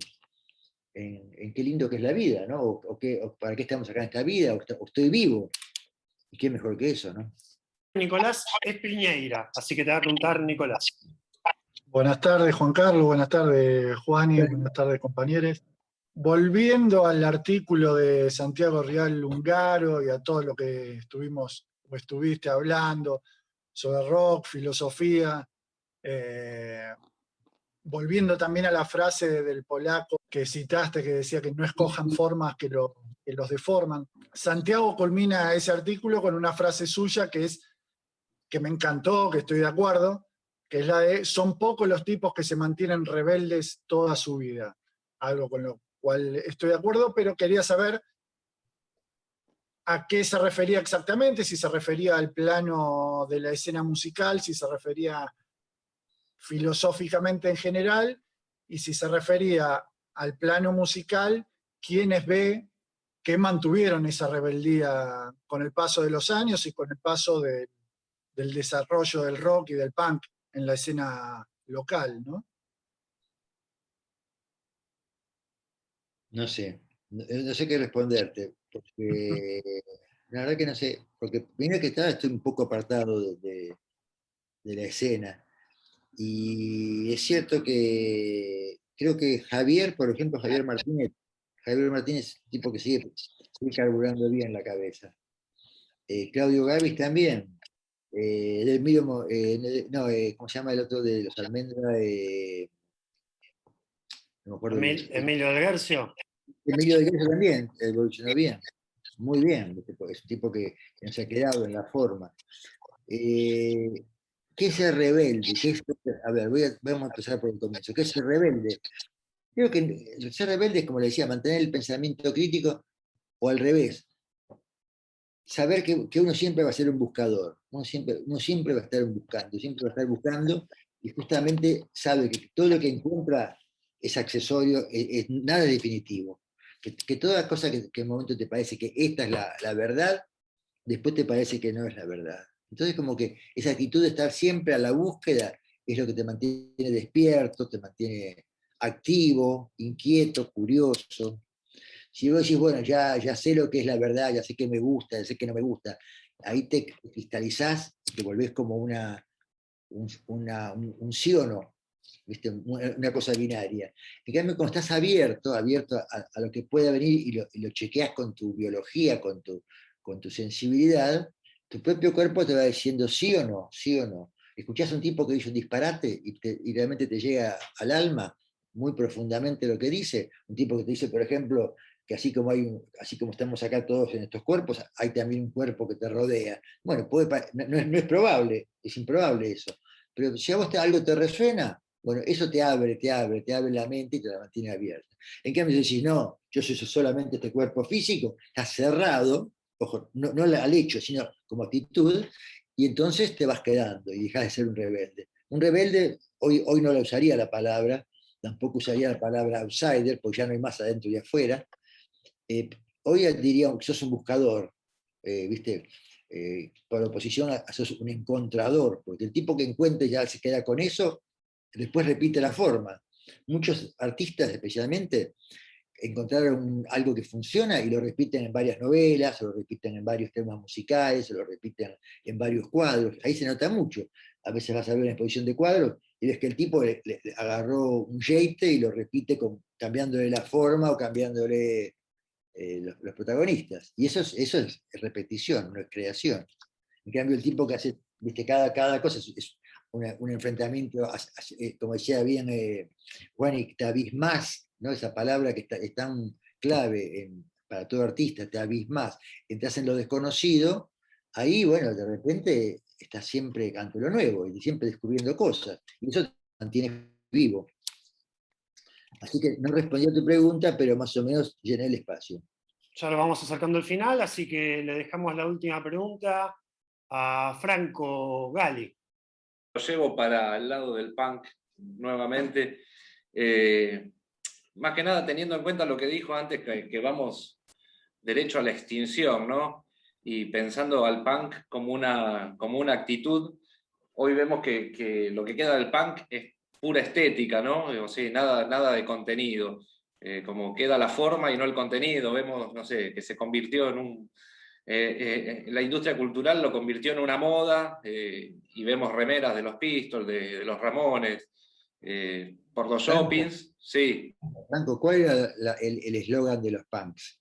qué lindo que es la vida, ¿no? O para qué estamos acá en esta vida, o estoy vivo, y qué mejor que eso, ¿no? Nicolás es Piñeira, así que te va a preguntar Nicolás. Buenas tardes, Juan Carlos, buenas tardes, Juan, y buenas tardes, compañeros. Volviendo al artículo de Santiago Rial Lungaro y a todo lo que estuviste hablando sobre rock, filosofía, volviendo también a la frase del polaco que citaste, que decía que no escojan formas que los deforman. Santiago culmina ese artículo con una frase suya que me encantó, que estoy de acuerdo, que es la de: son pocos los tipos que se mantienen rebeldes toda su vida. Algo con lo cual estoy de acuerdo, pero quería saber a qué se refería exactamente, si se refería al plano de la escena musical, si se refería filosóficamente en general, y si se refería al plano musical, ¿quiénes ve que mantuvieron esa rebeldía con el paso de los años y con el paso del desarrollo del rock y del punk en la escena local, ¿no? No sé, no sé qué responderte, porque la verdad que no sé, porque primero que estaba estoy un poco apartado de la escena, y es cierto que creo que Javier, por ejemplo, Javier Martínez es un tipo que sigue carburando bien la cabeza. Claudio Gavis también. Del mismo, ¿cómo se llama el otro de los Almendra? No me acuerdo. Emilio del Guercio. Emilio de Guercio también evolucionó bien, muy bien. Es un tipo que no se ha quedado en la forma. ¿Qué es ser rebelde? A ver, vamos a empezar por el comienzo. ¿Qué es ser rebelde? Creo que ser rebelde es, como le decía, mantener el pensamiento crítico, o al revés, saber que uno siempre va a ser un buscador, uno siempre va a estar buscando, siempre va a estar buscando, y justamente sabe que todo lo que encuentra es accesorio, nada es definitivo. Que toda cosa que en un momento te parece que esta es la verdad, después te parece que no es la verdad. Entonces como que esa actitud de estar siempre a la búsqueda es lo que te mantiene despierto, te mantiene activo, inquieto, curioso. Si vos decís, bueno, ya sé lo que es la verdad, ya sé que me gusta, ya sé que no me gusta, ahí te cristalizás y te volvés como un sí o no, ¿viste? Una cosa binaria. En cambio, cuando estás abierto a lo que pueda venir y lo chequeas con tu biología, con tu sensibilidad, tu propio cuerpo te va diciendo sí o no, sí o no. Escuchás a un tipo que dice un disparate y realmente te llega al alma muy profundamente lo que dice, un tipo que te dice, por ejemplo, que así como estamos acá todos en estos cuerpos, hay también un cuerpo que te rodea. Bueno, no es probable, es improbable eso. Pero si a vos algo te resuena, bueno, eso te abre la mente y te la mantiene abierta. En cambio, si decís, no, yo soy solamente este cuerpo físico, estás cerrado, ojo, no al hecho, sino como actitud, y entonces te vas quedando y dejas de ser un rebelde. Un rebelde, hoy no la usaría la palabra, tampoco usaría la palabra outsider, porque ya no hay más adentro y afuera. Hoy diría que sos un buscador, ¿viste? Por oposición sos un encontrador, porque el tipo que encuentre ya se queda con eso, después repite la forma. Muchos artistas especialmente encontraron algo que funciona y lo repiten en varias novelas, o lo repiten en varios temas musicales, o lo repiten en varios cuadros. Ahí se nota mucho. A veces vas a ver una exposición de cuadros y ves que el tipo le agarró un jeite y lo repite cambiándole la forma o cambiándole los protagonistas. Y eso es repetición, no es creación. En cambio, el tipo que hace, viste, cada cosa es un enfrentamiento, como decía bien Juan, te abismás, ¿no? Esa palabra que es tan clave para todo artista, te abismás, entras en lo desconocido, ahí, bueno, de repente estás siempre ante lo nuevo y siempre descubriendo cosas. Y eso te mantiene vivo. Así que no respondí a tu pregunta, pero más o menos llené el espacio. Ya lo vamos acercando al final, así que le dejamos la última pregunta a Franco Gali. Lo llevo para el lado del punk nuevamente. Más que nada teniendo en cuenta lo que dijo antes, que vamos derecho a la extinción, ¿no? Y pensando al punk como una actitud, hoy vemos que lo que queda del punk es pura estética, ¿no? O sea, nada de contenido. Como queda la forma y no el contenido. Vemos, no sé, que se convirtió en un... la industria cultural lo convirtió en una moda y vemos remeras de los Pistols, de los Ramones, por los shoppings, sí. Franco, ¿cuál era el eslogan de los punks?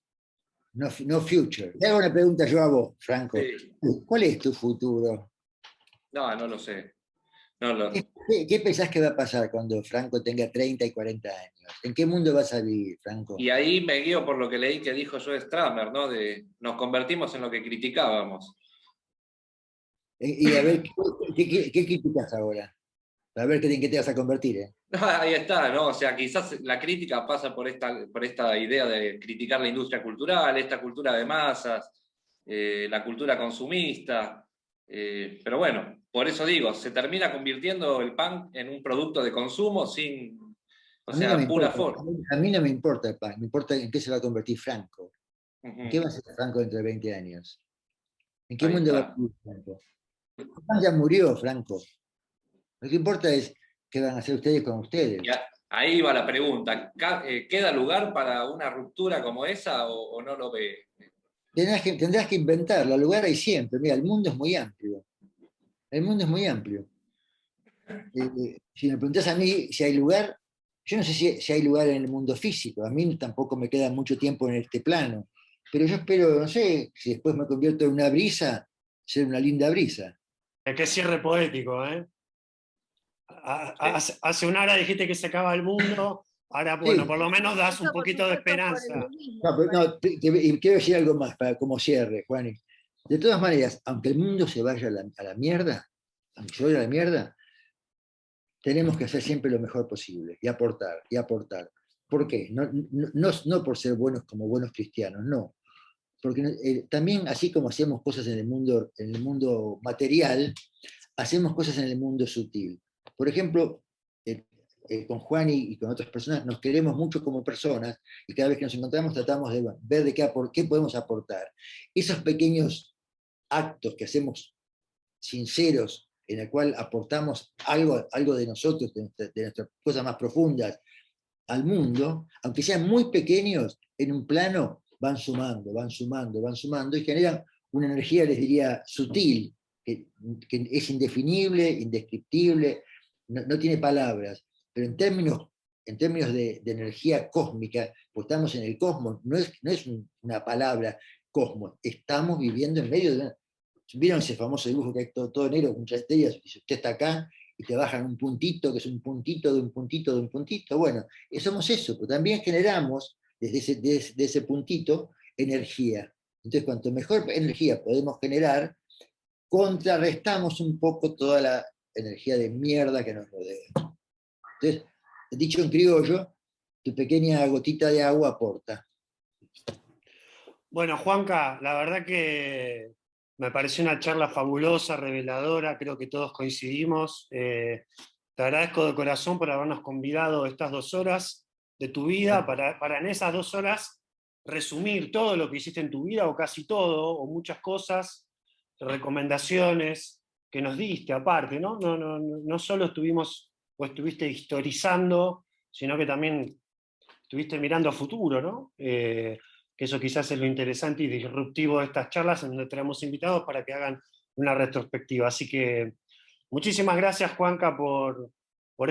No future. Te hago una pregunta yo a vos, Franco. Sí. ¿Cuál es tu futuro? No lo sé. ¿Qué pensás que va a pasar cuando Franco tenga 30 y 40 años? ¿En qué mundo vas a vivir, Franco? Y ahí me guío por lo que leí que dijo Joe Stramer, ¿no? De nos convertimos en lo que criticábamos. Y a ver, ¿qué criticas ahora? A ver en qué te vas a convertir, ¿eh? Ahí está, ¿no? O sea, quizás la crítica pasa por esta idea de criticar la industria cultural, esta cultura de masas, la cultura consumista. Pero bueno, por eso digo, se termina convirtiendo el punk en un producto de consumo sin, o A mí no me sea, pura importa, forma. a mí no me importa el punk, me importa en qué se va a convertir Franco. ¿En qué va a Uh-huh. ser Franco dentro de 20 años? ¿En qué Ahí mundo va a está. vivir Franco? Franco ya murió, Franco. Lo que importa es qué van a hacer ustedes con ustedes. Y ahí va la pregunta. ¿Queda lugar para una ruptura como esa o no lo ve? Tendrás que inventarlo, el lugar hay siempre. Mira, el mundo es muy amplio. El mundo es muy amplio. Si me preguntás a mí si hay lugar, yo no sé si hay lugar en el mundo físico. A mí tampoco me queda mucho tiempo en este plano. Pero yo espero, no sé, si después me convierto en una brisa, ser una linda brisa. Qué cierre poético, ¿eh? Hace una hora dijiste que se acaba el mundo, ahora, bueno, Sí. por lo menos das un Eso, por poquito de supuesto, por el esperanza. budismo, No, pero no, y quiero decir algo más para como cierre, Juan. De todas maneras, aunque el mundo se vaya a la mierda, aunque se vaya a la mierda, tenemos que hacer siempre lo mejor posible y aportar, y aportar. ¿Por qué? No por ser buenos como buenos cristianos, no. Porque también, así como hacemos cosas en el mundo material, hacemos cosas en el mundo sutil. Por ejemplo, con Juan y con otras personas nos queremos mucho como personas y cada vez que nos encontramos tratamos de ver qué podemos aportar. Esos pequeños actos que hacemos sinceros, en el cual aportamos algo de nosotros, de nuestras cosas más profundas al mundo, aunque sean muy pequeños, en un plano van sumando, van sumando, van sumando, y generan una energía, les diría, sutil, que es indefinible, indescriptible, no tiene palabras, pero en términos de energía cósmica, pues estamos en el cosmos, no es una palabra cosmos, estamos viviendo en medio de una... ¿Vieron ese famoso dibujo que hay todo negro con muchas estrellas? Dice, usted está acá y te bajan un puntito, que es un puntito de un puntito de un puntito. Bueno, somos eso, pero también generamos desde ese puntito energía. Entonces, cuanto mejor energía podemos generar, contrarrestamos un poco toda la energía de mierda que nos rodea. Entonces, dicho en criollo, tu pequeña gotita de agua aporta. Bueno, Juanca, la verdad que me pareció una charla fabulosa, reveladora, creo que todos coincidimos. Te agradezco de corazón por habernos convidado estas 2 horas de tu vida, para en esas 2 horas resumir todo lo que hiciste en tu vida, o casi todo, o muchas cosas, recomendaciones que nos diste aparte, ¿no? No solo estuviste historizando, sino que también estuviste mirando a futuro, ¿no? Que eso quizás es lo interesante y disruptivo de estas charlas, en donde tenemos invitados para que hagan una retrospectiva. Así que muchísimas gracias, Juanca, por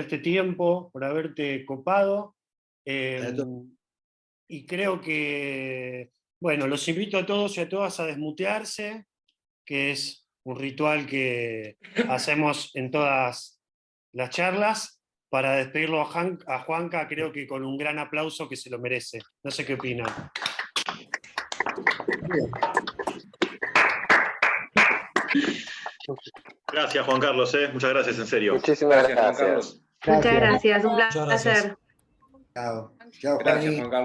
este tiempo, por haberte copado. Y creo que, bueno, los invito a todos y a todas a desmutearse, que es un ritual que hacemos en todas las charlas, para despedirlo a Juanca, creo que con un gran aplauso, que se lo merece. No sé qué opinan. Gracias, Juan Carlos. Muchas gracias, en serio. Muchísimas Gracias, Juan Carlos. Muchas gracias, un Muchas gracias. placer. Chao. Chao, Gracias, Juani. Juan Carlos.